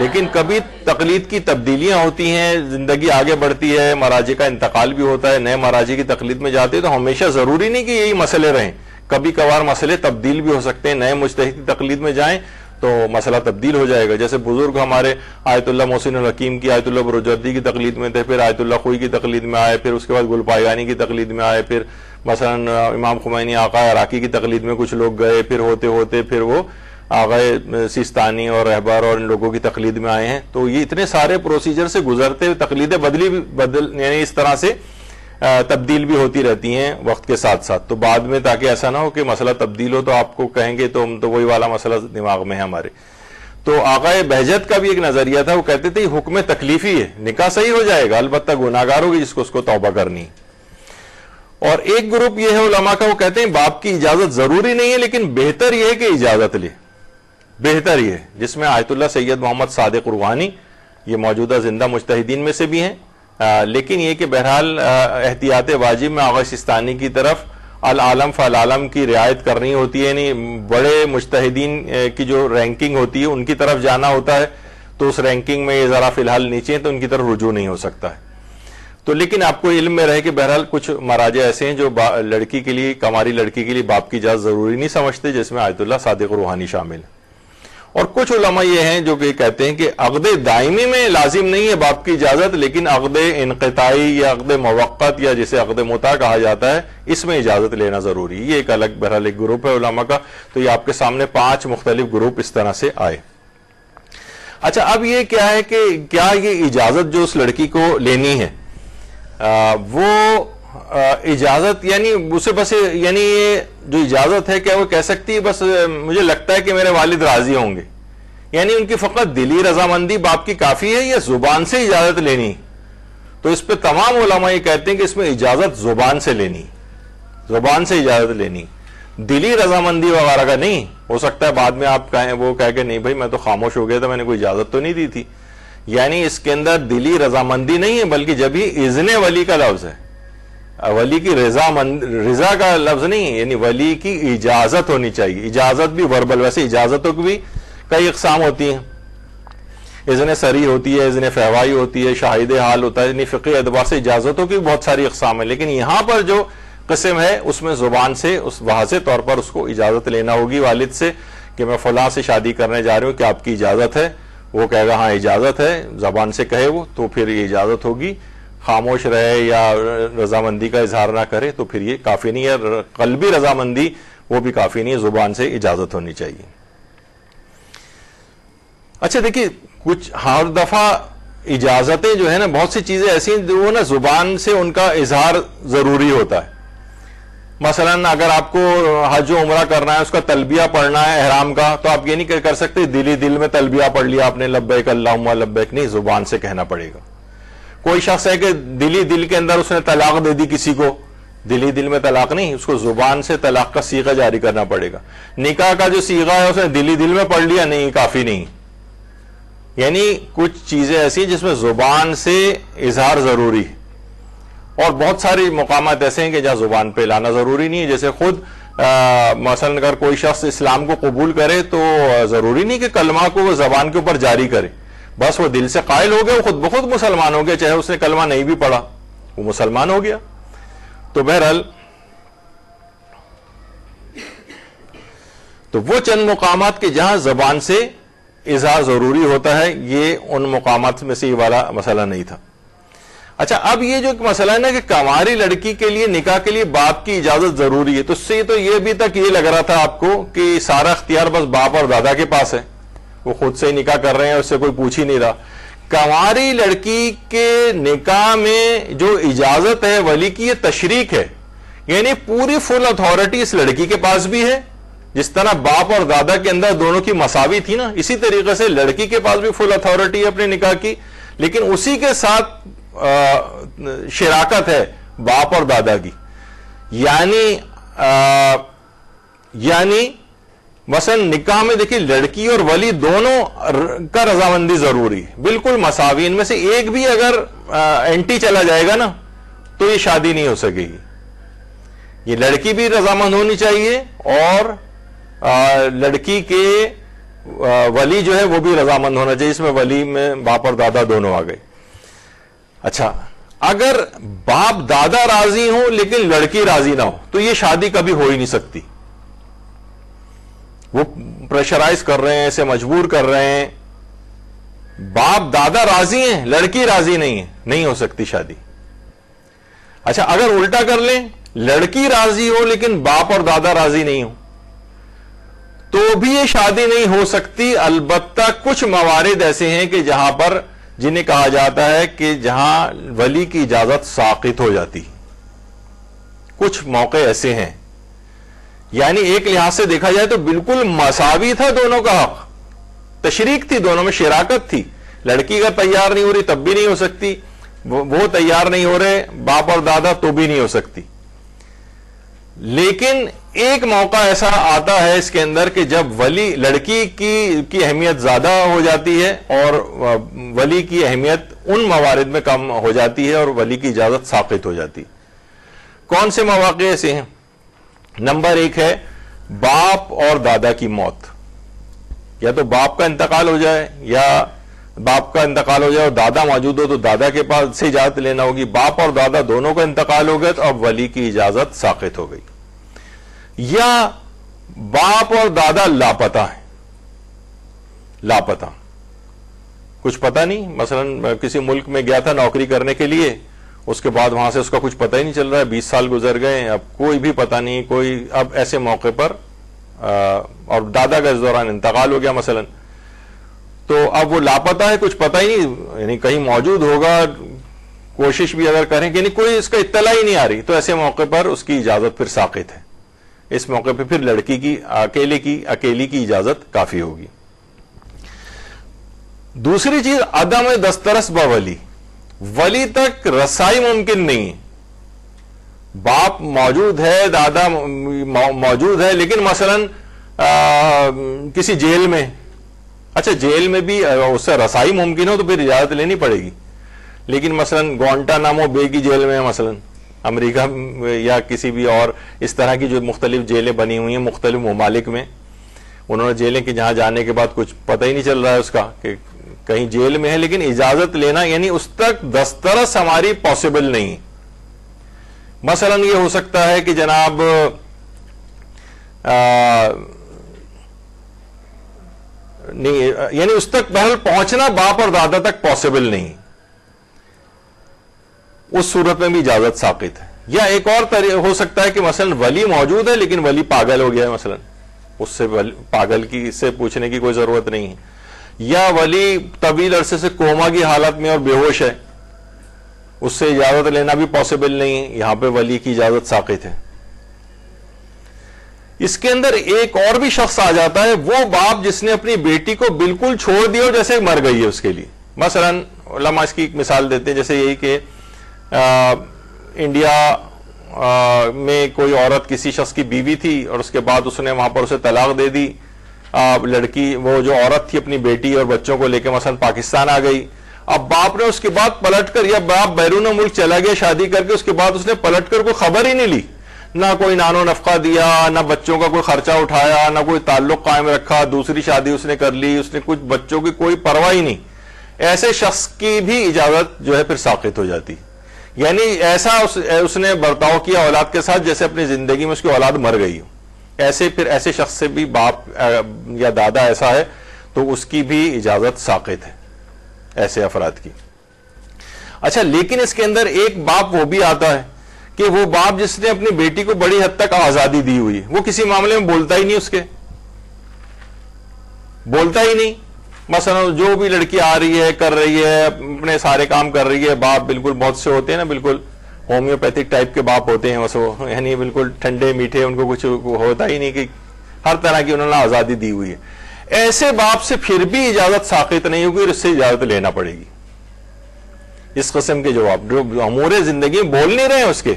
لیکن کبھی تقلید کی تبدیلیاں ہوتی ہیں, زندگی آگے بڑھتی ہے, مراجع کا انتقال بھی ہوتا ہے, نئے مراجع کی تقلید میں جاتے ہیں, تو ہمیشہ ضروری نہیں کہ یہی مسئلے رہیں. کبھی کبھار مسئلے تبدیل بھی ہو سکتے ہیں. نئے مجتہد کی تقلید میں جائیں تو مسئلہ تبدیل ہو جائے گا. جیسے بزرگ ہمارے آیت اللہ محسن الحکیم کی, آیت اللہ بروجردی کی تقلید میں تھے, پھر آیت اللہ خوئی کی تقلید میں آئے, پھر اس کے بعد گل پائگانی کی تقلید میں آئے, پھر مثلا امام خمینی آقا عراقی کی تقلید میں کچھ لوگ گئے, پھر ہوتے ہوتے پھر وہ آقا سیستانی اور رہبر اور ان لوگوں کی تقلید میں آئے ہیں. تو یہ اتنے سارے پروسیجر سے گزرتے ہوئے تقلیدیں یعنی اس طرح سے تبدیل بھی ہوتی رہتی ہیں وقت کے ساتھ ساتھ. تو بعد میں تاکہ ایسا نہ ہو کہ مسئلہ تبدیل ہو تو آپ کو کہیں گے تو ہم تو وہی والا مسئلہ دماغ میں ہے ہمارے. تو آقا بہجت کا بھی ایک نظریہ تھا, وہ کہتے تھے یہ حکم تکلیفی ہے, نکاح صحیح ہو جائے گا, البتہ گناہگار ہوگی جس کو اس کو توبہ کرنی. اور ایک گروپ یہ ہے علماء کا, وہ کہتے ہیں باپ کی اجازت ضروری نہیں ہے, لیکن بہتر یہ ہے کہ اجازت لے. بہتر یہ ہے, جس میں آیت اللہ سید محمد صادق روحانی یہ موجودہ زندہ مجتہدین میں سے بھی ہیں, لیکن یہ کہ بہرحال احتیاط واجب میں آغا سیستانی کی طرف العالم فالعالم کی رعایت کرنی ہوتی ہے. یعنی بڑے مجتہدین کی جو رینکنگ ہوتی ہے ان کی طرف جانا ہوتا ہے, تو اس رینکنگ میں یہ ذرا فی الحال نیچے ہیں تو ان کی طرف رجوع نہیں ہو سکتا ہے. تو لیکن آپ کو علم میں رہے کہ بہرحال کچھ مراجع ایسے ہیں جو لڑکی کے لیے, کماری لڑکی کے لیے باپ کی اجازت ضروری نہیں سمجھتے, جس میں آیت اللہ صادق روحانی شامل ہے. اور کچھ علماء یہ ہیں جو کہ کہتے ہیں کہ عقد دائمی میں لازم نہیں ہے باپ کی اجازت, لیکن عقد انقطاعی یا عقد موقت یا جسے عقد متع کہا جاتا ہے, اس میں اجازت لینا ضروری ہے. یہ ایک الگ بہرحال ایک گروپ ہے علماء کا. تو یہ آپ کے سامنے 5 مختلف گروپ اس طرح سے آئے. اچھا, اب یہ کیا ہے کہ کیا یہ اجازت جو اس لڑکی کو لینی ہے وہ اجازت یعنی اسے بس یعنی یہ جو اجازت ہے کیا وہ کہہ سکتی ہے بس مجھے لگتا ہے کہ میرے والد راضی ہوں گے, یعنی ان کی فقط دلی رضامندی باپ کی کافی ہے یا زبان سے اجازت لینی؟ تو اس پہ تمام علماء یہ کہتے ہیں کہ اس میں اجازت زبان سے لینی, زبان سے اجازت لینی, دلی رضامندی وغیرہ کا نہیں. ہو سکتا ہے بعد میں آپ کہیں وہ کہہ کہ نہیں بھائی میں تو خاموش ہو گیا تھا, میں نے کوئی اجازت تو نہیں دی تھی. یعنی اس کے اندر دلی رضامندی نہیں ہے, بلکہ جب ہی اذن ولی کا لفظ ہے, ولی کی رضا کا لفظ نہیں ہے, یعنی ولی کی اجازت ہونی چاہیے. اجازت بھی وربل, ویسے اجازتوں کی بھی کئی اقسام ہوتی ہیں, اذن صریح ہوتی ہے, اذن فہوائی ہوتی ہے, شاہد حال ہوتا ہے, یعنی فقہی اعتبار سے اجازتوں کی بہت ساری اقسام ہیں. لیکن یہاں پر جو قسم ہے اس میں زبان سے اس واضح طور پر اس کو اجازت لینا ہوگی والد سے کہ میں فلاں سے شادی کرنے جا رہی ہوں, کہ آپ کی اجازت ہے؟ وہ کہے گا ہاں اجازت ہے, زبان سے کہے وہ تو پھر یہ اجازت ہوگی. خاموش رہے یا رضامندی کا اظہار نہ کرے تو پھر یہ کافی نہیں ہے. قلبی رضامندی وہ بھی کافی نہیں ہے, زبان سے اجازت ہونی چاہیے. اچھا دیکھیے, کچھ ہر دفعہ اجازتیں جو ہے نا, بہت سی چیزیں ایسی ہیں جو نا زبان سے ان کا اظہار ضروری ہوتا ہے. مثلا اگر آپ کو حج و عمرہ کرنا ہے, اس کا تلبیہ پڑھنا ہے احرام کا, تو آپ یہ نہیں کر سکتے دل میں تلبیہ پڑھ لیا آپ نے, لبیک اللہم لبیک, نہیں, زبان سے کہنا پڑے گا. کوئی شخص ہے کہ دل کے اندر اس نے طلاق دے دی کسی کو، دل میں طلاق نہیں، اس کو زبان سے طلاق کا صیغہ جاری کرنا پڑے گا. نکاح کا جو صیغہ ہے اس نے دل میں پڑھ لیا، نہیں، کافی نہیں. یعنی کچھ چیزیں ایسی جس میں زبان سے اظہار ضروری ہے، اور بہت سارے مقامات ایسے ہیں کہ جہاں زبان پہ لانا ضروری نہیں ہے. جیسے خود مثلا اگر کوئی شخص اسلام کو قبول کرے تو ضروری نہیں کہ کلمہ کو وہ زبان کے اوپر جاری کرے، بس وہ دل سے قائل ہو گیا، وہ خود بخود مسلمان ہو گیا، چاہے اس نے کلمہ نہیں بھی پڑھا، وہ مسلمان ہو گیا. تو بہرحال تو وہ چند مقامات کے جہاں زبان سے اظہار ضروری ہوتا ہے، یہ ان مقامات میں سے یہ والا مسئلہ نہیں تھا. اچھا، اب یہ جو ایک مسئلہ ہے نا کہ کماری لڑکی کے لیے نکاح کے لیے باپ کی اجازت ضروری ہے، تو اس سے تو یہ ابھی تک یہ لگ رہا تھا آپ کو کہ سارا اختیار بس باپ اور دادا کے پاس ہے، وہ خود سے نکاح کر رہے ہیں، اس سے کوئی پوچھ ہی نہیں رہا. کماری لڑکی کے نکاح میں جو اجازت ہے ولی کی، یہ تشریک ہے، یعنی پوری فل اتھارٹی اس لڑکی کے پاس بھی ہے. جس طرح باپ اور دادا کے اندر دونوں کی مساوی تھی نا، اسی طریقے سے لڑکی کے پاس بھی فل اتھارٹی ہے اپنے نکاح کی، لیکن اسی کے ساتھ شراکت ہے باپ اور دادا کی. یعنی مثلا نکاح میں دیکھیے لڑکی اور ولی دونوں کا رضامندی ضروری ہے، بالکل مساوی. ان میں سے ایک بھی اگر اینٹی چلا جائے گا نا تو یہ شادی نہیں ہو سکے گی. یہ لڑکی بھی رضامند ہونی چاہیے اور لڑکی کے ولی جو ہے وہ بھی رضامند ہونا چاہیے. اس میں ولی میں باپ اور دادا دونوں آ گئے. اچھا، اگر باپ دادا راضی ہوں لیکن لڑکی راضی نہ ہو تو یہ شادی کبھی ہو ہی نہیں سکتی. وہ پریشرائز کر رہے ہیں، اسے مجبور کر رہے ہیں. باپ دادا راضی ہیں، لڑکی راضی نہیں ہے، نہیں ہو سکتی شادی. اچھا، اگر الٹا کر لیں، لڑکی راضی ہو لیکن باپ اور دادا راضی نہیں ہو تو بھی یہ شادی نہیں ہو سکتی. البتہ کچھ موارد ایسے ہیں کہ جہاں پر جنہیں کہا جاتا ہے کہ جہاں ولی کی اجازت ساقط ہو جاتی. کچھ موقع ایسے ہیں، یعنی ایک لحاظ سے دیکھا جائے تو بالکل مساوی تھا دونوں کا حق، تشریک تھی، دونوں میں شراکت تھی. لڑکی اگر تیار نہیں ہو رہی تب بھی نہیں ہو سکتی، وہ تیار نہیں ہو رہے باپ اور دادا تو بھی نہیں ہو سکتی. لیکن ایک موقع ایسا آتا ہے اس کے اندر کہ جب ولی لڑکی کی اہمیت زیادہ ہو جاتی ہے اور ولی کی اہمیت ان موارد میں کم ہو جاتی ہے اور ولی کی اجازت ساقط ہو جاتی. کون سے مواقع ایسے ہیں؟ نمبر 1 ہے باپ اور دادا کی موت. یا تو باپ کا انتقال ہو جائے یا باپ کا انتقال ہو جائے اور دادا موجود ہو تو دادا کے پاس سے اجازت لینا ہوگی. باپ اور دادا دونوں کا انتقال ہو گیا تو اب ولی کی اجازت ساقط ہو گئی. یا باپ اور دادا لاپتہ ہیں، لاپتہ، کچھ پتہ نہیں، مثلا کسی ملک میں گیا تھا نوکری کرنے کے لیے، اس کے بعد وہاں سے اس کا کچھ پتہ ہی نہیں چل رہا ہے، 20 سال گزر گئے، اب کوئی بھی پتہ نہیں کوئی. اب ایسے موقع پر اور دادا کا اس دوران انتقال ہو گیا مثلا، تو اب وہ لاپتہ ہے، کچھ پتہ ہی نہیں، یعنی کہیں موجود ہوگا، کوشش بھی اگر کریں کہ یعنی کوئی اس کا اطلاع ہی نہیں آ رہی، تو ایسے موقع پر اس کی اجازت پھر ساقط ہے. اس موقع پہ پھر لڑکی کی اکیلی کی اجازت کافی ہوگی. دوسری چیز عدم دسترس بولی، ولی تک رسائی ممکن نہیں ہے. باپ موجود ہے، دادا موجود ہے، لیکن مثلا کسی جیل میں، اچھا جیل میں بھی اس سے رسائی ممکن ہو تو پھر اجازت لینی پڑے گی. لیکن مثلا گوانٹانامو بے کی جیل میں مثلا امریکہ یا کسی بھی اور اس طرح کی جو مختلف جیلیں بنی ہوئی ہیں مختلف ممالک میں، انہوں نے جیلیں کہ جہاں جانے کے بعد کچھ پتہ ہی نہیں چل رہا ہے اس کا کہ کہیں جیل میں ہے، لیکن اجازت لینا یعنی اس تک دسترس ہماری پاسبل نہیں. مثلا یہ ہو سکتا ہے کہ جناب یعنی اس تک بہرحال پہنچنا باپ اور دادا تک پاسبل نہیں، اس صورت میں بھی اجازت ساقط ہے. یا ایک اور ہو سکتا ہے کہ مثلا ولی موجود ہے لیکن ولی پاگل ہو گیا ہے، مثلا اس سے پاگل کی سے پوچھنے کی کوئی ضرورت نہیں ہے. یا ولی طویل عرصے سے کوما کی حالت میں اور بے ہوش ہے، اس سے اجازت لینا بھی پاسبل نہیں ہے، یہاں پہ ولی کی اجازت ساقط ہے. اس کے اندر ایک اور بھی شخص آ جاتا ہے، وہ باپ جس نے اپنی بیٹی کو بالکل چھوڑ دیا جیسے مر گئی ہے اس کے لیے، مثلا علماء اس کی ایک مثال دیتے ہیں، جیسے یہی کہ انڈیا میں کوئی عورت کسی شخص کی بیوی تھی اور اس کے بعد اس نے وہاں پر اسے طلاق دے دی. لڑکی وہ جو عورت تھی اپنی بیٹی اور بچوں کو لے کے مثلا پاکستان آ گئی. اب باپ نے اس کے بعد پلٹ کر، یا باپ بیرون ملک چلا گیا شادی کر کے، اس کے بعد اس نے پلٹ کر کوئی خبر ہی نہیں لی، نہ کوئی نانو نفقہ دیا، نہ بچوں کا کوئی خرچہ اٹھایا، نہ کوئی تعلق قائم رکھا، دوسری شادی اس نے کر لی، اس نے کچھ بچوں کی کوئی پرواہ ہی نہیں. ایسے شخص کی بھی اجازت جو ہے پھر ساقط ہو جاتی. یعنی ایسا اس نے برتاؤ کیا اولاد کے ساتھ جیسے اپنی زندگی میں اس کی اولاد مر گئی ہو. پھر ایسے شخص سے بھی باپ یا دادا ایسا ہے تو اس کی بھی اجازت ساقط ہے، ایسے افراد کی. اچھا، لیکن اس کے اندر ایک باپ وہ بھی آتا ہے کہ وہ باپ جس نے اپنی بیٹی کو بڑی حد تک آزادی دی ہوئی، وہ کسی معاملے میں بولتا ہی نہیں، اس کے بولتا ہی نہیں. مثلا جو بھی لڑکی آ رہی ہے، کر رہی ہے، اپنے سارے کام کر رہی ہے، باپ بالکل بہت سے ہوتے ہیں نا، بالکل ہومیوپیتھک ٹائپ کے باپ ہوتے ہیں، یعنی بالکل ٹھنڈے میٹھے، ان کو کچھ ہوتا ہی نہیں، کہ ہر طرح کی انہوں نے آزادی دی ہوئی ہے. ایسے باپ سے پھر بھی اجازت ساقط نہیں ہوگی اور اس سے اجازت لینا پڑے گی. اس قسم کے جواب جو امور زندگی میں بول نہیں رہے ہیں، اس کے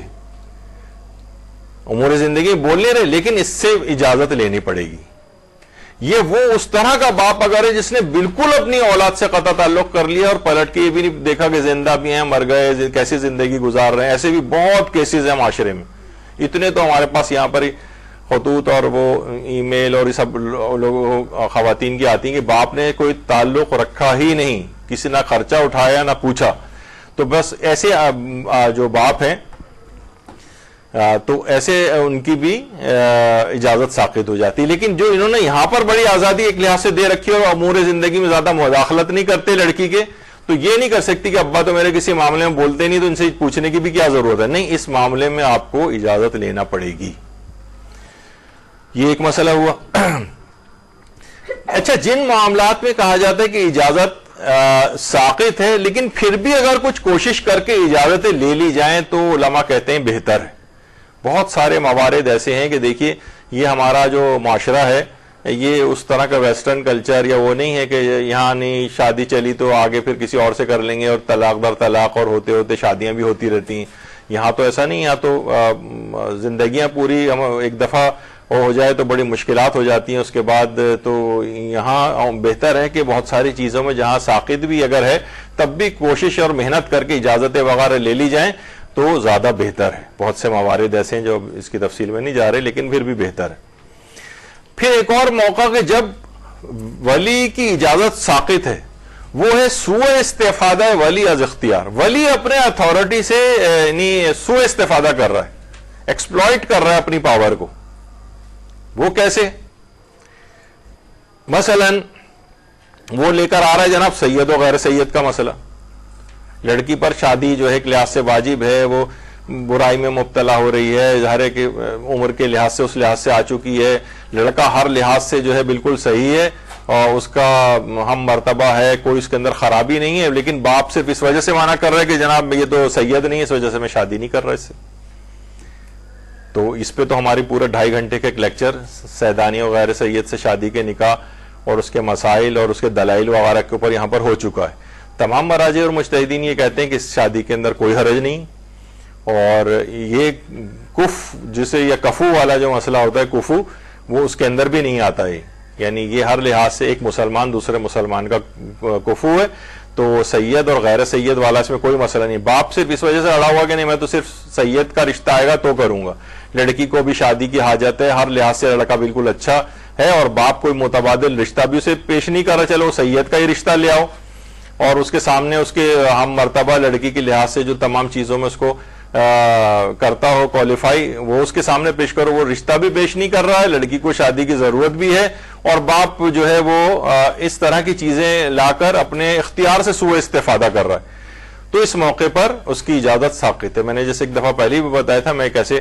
امور زندگی میں بول نہیں رہے، لیکن اس سے اجازت لینی پڑے گی. یہ وہ اس طرح کا باپ اگر ہے جس نے بالکل اپنی اولاد سے قطع تعلق کر لیا اور پلٹ کے یہ بھی نہیں دیکھا کہ زندہ بھی ہیں، مر گئے، کیسی زندگی گزار رہے ہیں. ایسے بھی بہت کیسز ہیں معاشرے میں. اتنے تو ہمارے پاس یہاں پر ہی خطوط اور وہ ای میل اور یہ سب لوگوں خواتین کی آتی ہیں کہ باپ نے کوئی تعلق رکھا ہی نہیں، کسی نہ خرچہ اٹھایا نہ پوچھا. تو بس ایسے جو باپ ہیں تو ایسے ان کی بھی اجازت ساقط ہو جاتی. لیکن جو انہوں نے یہاں پر بڑی آزادی ایک لحاظ سے دے رکھی اور امور زندگی میں زیادہ مداخلت نہیں کرتے لڑکی کے، تو یہ نہیں کر سکتی کہ ابا تو میرے کسی معاملے میں بولتے نہیں، تو ان سے پوچھنے کی بھی کیا ضرورت ہے. نہیں، اس معاملے میں آپ کو اجازت لینا پڑے گی. یہ ایک مسئلہ ہوا. اچھا، جن معاملات میں کہا جاتا ہے کہ اجازت ساقط ہے لیکن پھر بھی اگر کچھ کوشش کر کے اجازتیں لے لی جائیں تو علماء کہتے ہیں بہتر ہے. بہت سارے موارد ایسے ہیں کہ دیکھیے یہ ہمارا جو معاشرہ ہے یہ اس طرح کا ویسٹرن کلچر یا وہ نہیں ہے کہ یہاں نہیں شادی چلی تو آگے پھر کسی اور سے کر لیں گے اور طلاق در طلاق اور ہوتے ہوتے شادیاں بھی ہوتی رہتی ہیں. یہاں تو ایسا نہیں، یہاں تو زندگیاں پوری ایک دفعہ ہو جائے تو بڑی مشکلات ہو جاتی ہیں اس کے بعد. تو یہاں بہتر ہے کہ بہت ساری چیزوں میں جہاں ساقط بھی اگر ہے تب بھی کوشش اور محنت کر کے اجازتیں وغیرہ لے لی جائیں تو زیادہ بہتر ہے. بہت سے موارد ایسے ہیں جو اس کی تفصیل میں نہیں جا رہے لیکن پھر بھی بہتر ہے. پھر ایک اور موقع کہ جب ولی کی اجازت ساقط ہے وہ ہے سوء استفادہ ولی از اختیار. ولی اپنے اتھارٹی سے یعنی سوء استفادہ کر رہا ہے، ایکسپلائٹ کر رہا ہے اپنی پاور کو. وہ کیسے؟ مثلا وہ لے کر آ رہا ہے جناب سید و غیر سید کا مسئلہ. لڑکی پر شادی جو ہے ایک لحاظ سے واجب ہے، وہ برائی میں مبتلا ہو رہی ہے، ظاہر ہے کہ عمر کے لحاظ سے اس لحاظ سے آ چکی ہے. لڑکا ہر لحاظ سے جو ہے بالکل صحیح ہے اور اس کا ہم مرتبہ ہے، کوئی اس کے اندر خرابی نہیں ہے، لیکن باپ صرف اس وجہ سے منع کر رہا ہے کہ جناب یہ تو سید نہیں ہے، اس وجہ سے میں شادی نہیں کر رہا اس سے. تو اس پہ تو ہماری پورا 2.5 گھنٹے کا ایک لیکچر سیدانی و غیر سید سے شادی کے نکاح اور اس کے مسائل اور اس کے دلائل وغیرہ کے اوپر یہاں پر ہو چکا ہے. تمام مراجع اور مجتہدین یہ کہتے ہیں کہ اس شادی کے اندر کوئی حرج نہیں، اور یہ کف جسے یا کفو والا جو مسئلہ ہوتا ہے کفو، وہ اس کے اندر بھی نہیں آتا ہے. یعنی یہ ہر لحاظ سے ایک مسلمان دوسرے مسلمان کا کفو ہے. تو سید اور غیر سید والا اس میں کوئی مسئلہ نہیں. باپ صرف اس وجہ سے اڑا ہوا کہ نہیں میں تو صرف سید کا رشتہ آئے گا تو کروں گا. لڑکی کو بھی شادی کی حاجت ہے، ہر لحاظ سے لڑکا بالکل اچھا ہے اور باپ کوئی متبادل رشتہ بھی اسے پیش نہیں کر رہا، چلو سید کا ہی رشتہ لے آؤ اور اس کے سامنے اس کے ہم مرتبہ لڑکی کے لحاظ سے جو تمام چیزوں میں اس کو کرتا ہو کوالیفائی وہ اس کے سامنے پیش کرو. وہ رشتہ بھی پیش نہیں کر رہا ہے، لڑکی کو شادی کی ضرورت بھی ہے اور باپ جو ہے وہ اس طرح کی چیزیں لا کر اپنے اختیار سے سوء استفادہ کر رہا ہے. تو اس موقع پر اس کی اجازت ساقط ہے. میں نے جیسے ایک دفعہ پہلے بھی بتایا تھا، میں ایک ایسے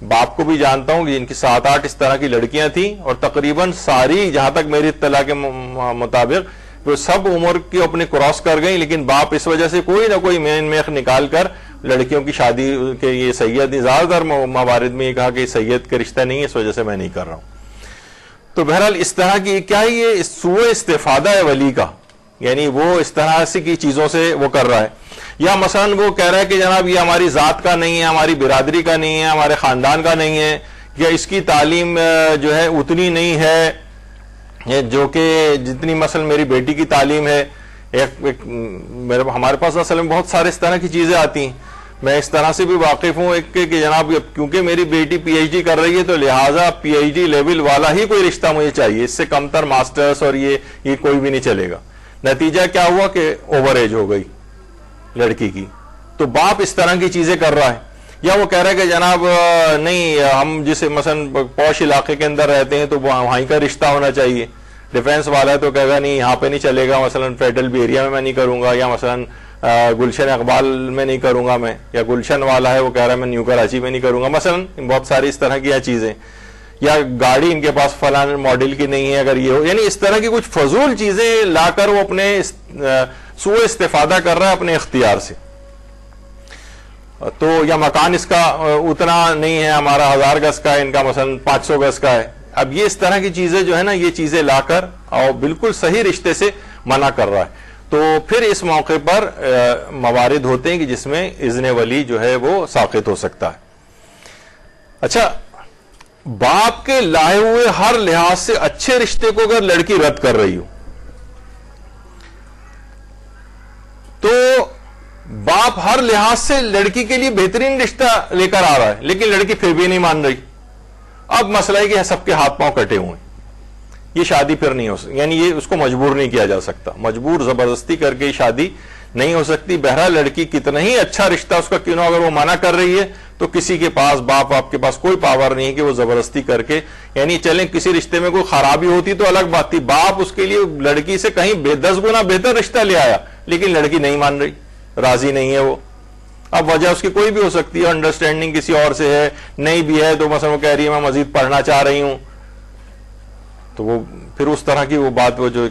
باپ کو بھی جانتا ہوں جن کی 7-8 اس طرح کی لڑکیاں تھیں اور تقریباً ساری جہاں تک میری اطلاع کے مطابق وہ سب عمر کی اپنے کراس کر گئیں، لیکن باپ اس وجہ سے کوئی نہ کوئی مین میخ نکال کر لڑکیوں کی شادی کے یہ سید زیادہ تر موارد میں یہ کہا کہ سید کا رشتہ نہیں ہے، اس وجہ سے میں نہیں کر رہا ہوں. تو بہرحال اس طرح کی کیا یہ سوء استفادہ ہے ولی کا یعنی وہ اس طرح سے کی چیزوں سے وہ کر رہا ہے. یا مثلا وہ کہہ رہا ہے کہ جناب یہ ہماری ذات کا نہیں ہے, ہماری برادری کا نہیں ہے, ہمارے خاندان کا نہیں ہے, یا اس کی تعلیم جو ہے اتنی نہیں ہے جو کہ جتنی مثلا میری بیٹی کی تعلیم ہے. ہمارے پاس اصل میں بہت سارے اس طرح کی چیزیں آتی ہیں. میں اس طرح سے بھی واقف ہوں کہ جناب کیونکہ میری بیٹی پی ایچ ڈی کر رہی ہے تو لہٰذا پی ایچ ڈی لیول والا ہی کوئی رشتہ مجھے چاہیے, اس سے کم تر ماسٹرز اور یہ کوئی بھی نہیں چلے گا. نتیجہ کیا ہوا کہ اوور ایج ہو گئی لڑکی کی. تو باپ اس طرح کی چیزیں کر رہا ہے. یا وہ کہہ رہا ہے کہ جناب نہیں, ہم جسے مثلا پوش علاقے کے اندر رہتے ہیں تو وہیں کا رشتہ ہونا چاہیے. ڈیفینس والا ہے تو کہے گا نہیں یہاں پہ نہیں چلے گا, مثلا فیڈرل بھی ایریا میں نہیں کروں گا, یا مثلا گلشن اقبال میں نہیں کروں گا میں, یا گلشن والا ہے وہ کہہ رہا ہے میں نیو کراچی میں نہیں کروں گا. مثلا بہت ساری اس طرح کی چیزیں. یا گاڑی ان کے پاس فلاں ماڈل کی نہیں ہے اگر یہ ہو, یعنی اس طرح کی کچھ فضول چیزیں لا کر وہ اپنے سوء استفادہ کر رہا ہے اپنے اختیار سے. تو یا مکان اس کا اتنا نہیں ہے, ہمارا 1000 گز کا ہے, ان کا مثلا 500 گز کا ہے. اب یہ اس طرح کی چیزیں جو ہے نا, یہ چیزیں لا کر اور بالکل صحیح رشتے سے منع کر رہا ہے. تو پھر اس موقع پر موارد ہوتے ہیں کہ جس میں اذن ولی جو ہے وہ ساقط ہو سکتا ہے. اچھا, باپ کے لائے ہوئے ہر لحاظ سے اچھے رشتے کو اگر لڑکی رد کر رہی ہو تو باپ ہر لحاظ سے لڑکی کے لیے بہترین رشتہ لے کر آ رہا ہے, لیکن لڑکی پھر بھی نہیں مان رہی. اب مسئلہ ہے کہ سب کے ہاتھ پاؤں کٹے ہوئے ہیں, یہ شادی پھر نہیں ہو سکتی, یعنی یہ اس کو مجبور نہیں کیا جا سکتا, مجبور زبردستی کر کے شادی نہیں ہو سکتی. بہرحال لڑکی کتنا ہی اچھا رشتہ اس کا کیوں نہ, اگر وہ منع کر رہی ہے تو کسی کے پاس باپ آپ کے پاس کوئی پاور نہیں کہ وہ زبردستی کر کے, یعنی چلیں کسی رشتے میں کوئی خرابی ہوتی تو الگ بات تھی, باپ اس کے لیے لڑکی سے کہیں 10 گنا بہتر رشتہ لے آیا, لیکن لڑکی نہیں مان رہی, راضی نہیں ہے وہ. اب وجہ اس کی کوئی بھی ہو سکتی ہے, انڈرسٹینڈنگ کسی اور سے ہے, نہیں بھی ہے تو مثلا وہ کہہ رہی ہے میں مزید پڑھنا چاہ رہی ہوں. تو وہ پھر اس طرح کی وہ بات, وہ جو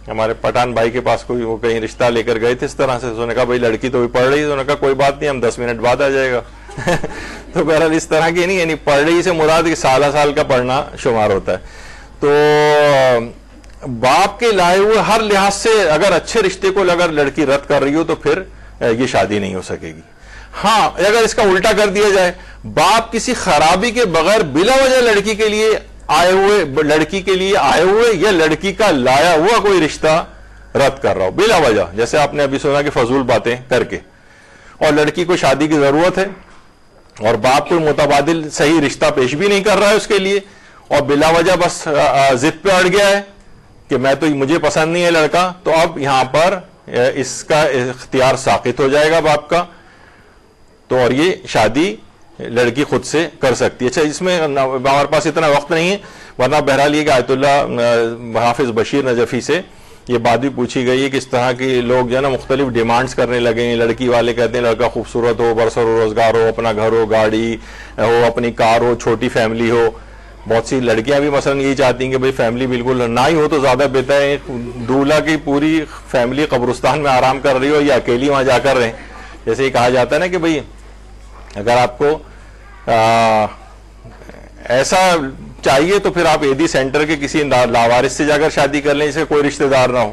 ہمارے پٹھان بھائی کے پاس کوئی وہ کہیں رشتہ لے کر گئے تھے اس طرح سے, انہوں نے کہا بھائی لڑکی تو بھی پڑھ رہی ہے, انہوں نے کہا کوئی بات نہیں ہم 10 منٹ بعد آ جائے گا. تو بہرحال اس طرح کی نہیں, یعنی پڑھ رہی سے مراد سال کا پڑھنا شمار ہوتا ہے. تو باپ کے لائے ہوئے ہر لحاظ سے اگر اچھے رشتے کو اگر لڑکی رد کر رہی ہو تو پھر یہ شادی نہیں ہو سکے گی. ہاں, اگر اس کا الٹا کر دیا جائے, باپ کسی خرابی کے بغیر بلا وجہ لڑکی کے لیے آئے ہوئے یا لڑکی کا لایا ہوا کوئی رشتہ رد کر رہا ہو بلا وجہ, جیسے آپ نے ابھی سنا کہ فضول باتیں کر کے, اور لڑکی کو شادی کی ضرورت ہے اور باپ کوئی متبادل صحیح رشتہ پیش بھی نہیں کر رہا ہے اس کے لیے, اور بلا وجہ بس ضد پہ اڑ گیا ہے کہ میں تو مجھے پسند نہیں ہے لڑکا, تو اب یہاں پر اس کا اختیار ساقط ہو جائے گا باپ کا, تو اور یہ شادی لڑکی خود سے کر سکتی ہے. اچھا, اس میں ہمارے پاس اتنا وقت نہیں ہے, ورنہ بہرحال یہ کہ آیت اللہ حافظ بشیر نجفی سے یہ بات بھی پوچھی گئی ہے کہ اس طرح کے لوگ جو ہے نا مختلف ڈیمانڈز کرنے لگے ہیں. لڑکی والے کہتے ہیں لڑکا خوبصورت ہو, برسر و روزگار ہو, اپنا گھر ہو, گاڑی ہو, اپنی کار ہو, چھوٹی فیملی ہو. بہت سی لڑکیاں بھی مثلا یہی چاہتی ہیں کہ بھئی فیملی بالکل نہ ہی ہو تو زیادہ بہتر ہے, دولہا کی پوری فیملی قبرستان میں آرام کر رہی ہو یا اکیلی وہاں جا کر رہیں. جیسے یہ کہا جاتا ہے نا کہ بھئی اگر آپ کو ایسا چاہیے تو پھر آپ ایدی سینٹر کے کسی لاوارث سے جا کر شادی کر لیں جس سے کوئی رشتہ دار نہ ہو,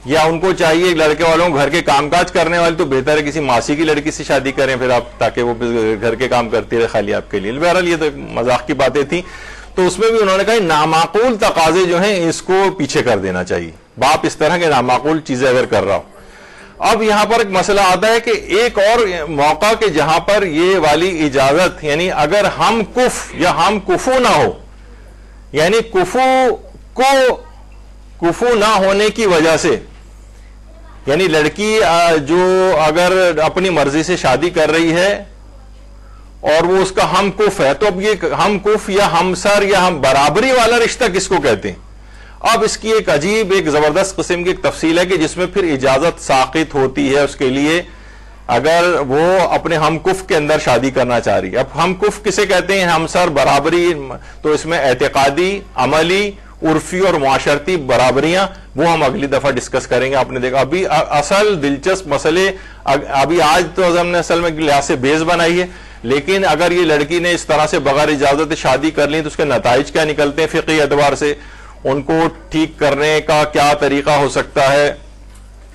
یا ان کو چاہیے لڑکے والوں گھر کے کام کاج کرنے والے تو بہتر ہے کسی ماسی کی لڑکی سے شادی کریں پھر آپ, تاکہ وہ گھر کے کام کرتی رہے خالی آپ کے لیے. بہرحال یہ تو مذاق کی باتیں تھیں, تو اس میں بھی انہوں نے کہا نامعقول تقاضے جو ہیں اس کو پیچھے کر دینا چاہیے, باپ اس طرح کے نامعقول چیزیں اگر کر رہا ہو. اب یہاں پر ایک مسئلہ آتا ہے کہ ایک اور موقع کہ جہاں پر یہ والی اجازت, یعنی اگر ہم کف یا ہم کفو نہ ہو, یعنی کفو نہ ہونے کی وجہ سے, یعنی لڑکی جو اگر اپنی مرضی سے شادی کر رہی ہے اور وہ اس کا ہم کف ہے, تو اب یہ ہم کف یا ہمسر یا ہم برابری والا رشتہ کس کو کہتے ہیں؟ اب اس کی ایک عجیب ایک زبردست قسم کی ایک تفصیل ہے کہ جس میں پھر اجازت ساقط ہوتی ہے اس کے لیے اگر وہ اپنے ہم کف کے اندر شادی کرنا چاہ رہی ہے. اب ہم کف کسے کہتے ہیں؟ ہمسر, برابری, تو اس میں اعتقادی, عملی, عرفی اور معاشرتی برابریاں وہ ہم اگلی دفعہ ڈسکس کریں گے. آپ نے دیکھا ابھی اصل دلچسپ مسئلے ابھی آج تو ہم نے اصل میں لحاظ سے بیس بنائی ہے, لیکن اگر یہ لڑکی نے اس طرح سے بغیر اجازت شادی کر لی تو اس کے نتائج کیا نکلتے ہیں فقہی اعتبار سے, ان کو ٹھیک کرنے کا کیا طریقہ ہو سکتا ہے,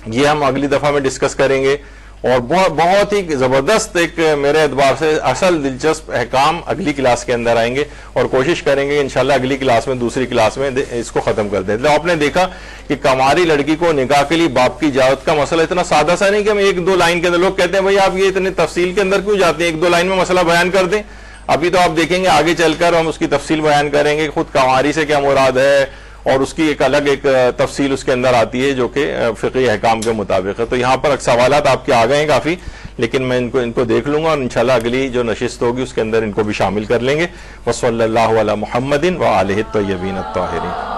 یہ ہم اگلی دفعہ میں ڈسکس کریں گے. اور بہت ہی زبردست ایک میرے اعتبار سے اصل دلچسپ احکام اگلی کلاس کے اندر آئیں گے, اور کوشش کریں گے انشاءاللہ اگلی کلاس میں, دوسری کلاس میں اس کو ختم کر دیں. آپ نے دیکھا کہ کماری لڑکی کو نکاح کے لیے باپ کی اجازت کا مسئلہ اتنا سادہ سا نہیں کہ ہم ایک دو لائن کے اندر, لوگ کہتے ہیں بھائی آپ یہ اتنے تفصیل کے اندر کیوں جاتے ہیں, ایک دو لائن میں مسئلہ بیان کر دیں. ابھی تو آپ دیکھیں گے آگے چل کر ہم اس کی تفصیل بیان کریں گے, خود کماری سے کیا مراد ہے, اور اس کی ایک الگ ایک تفصیل اس کے اندر آتی ہے جو کہ فقہی احکام کے مطابق ہے. تو یہاں پر سوالات آپ کے آ گئے ہیں کافی, لیکن میں ان کو دیکھ لوں گا, اور انشاءاللہ اگلی جو نشست ہوگی اس کے اندر ان کو بھی شامل کر لیں گے. وصلی اللہ علی محمد وآلہ الطیبین الطاہرین.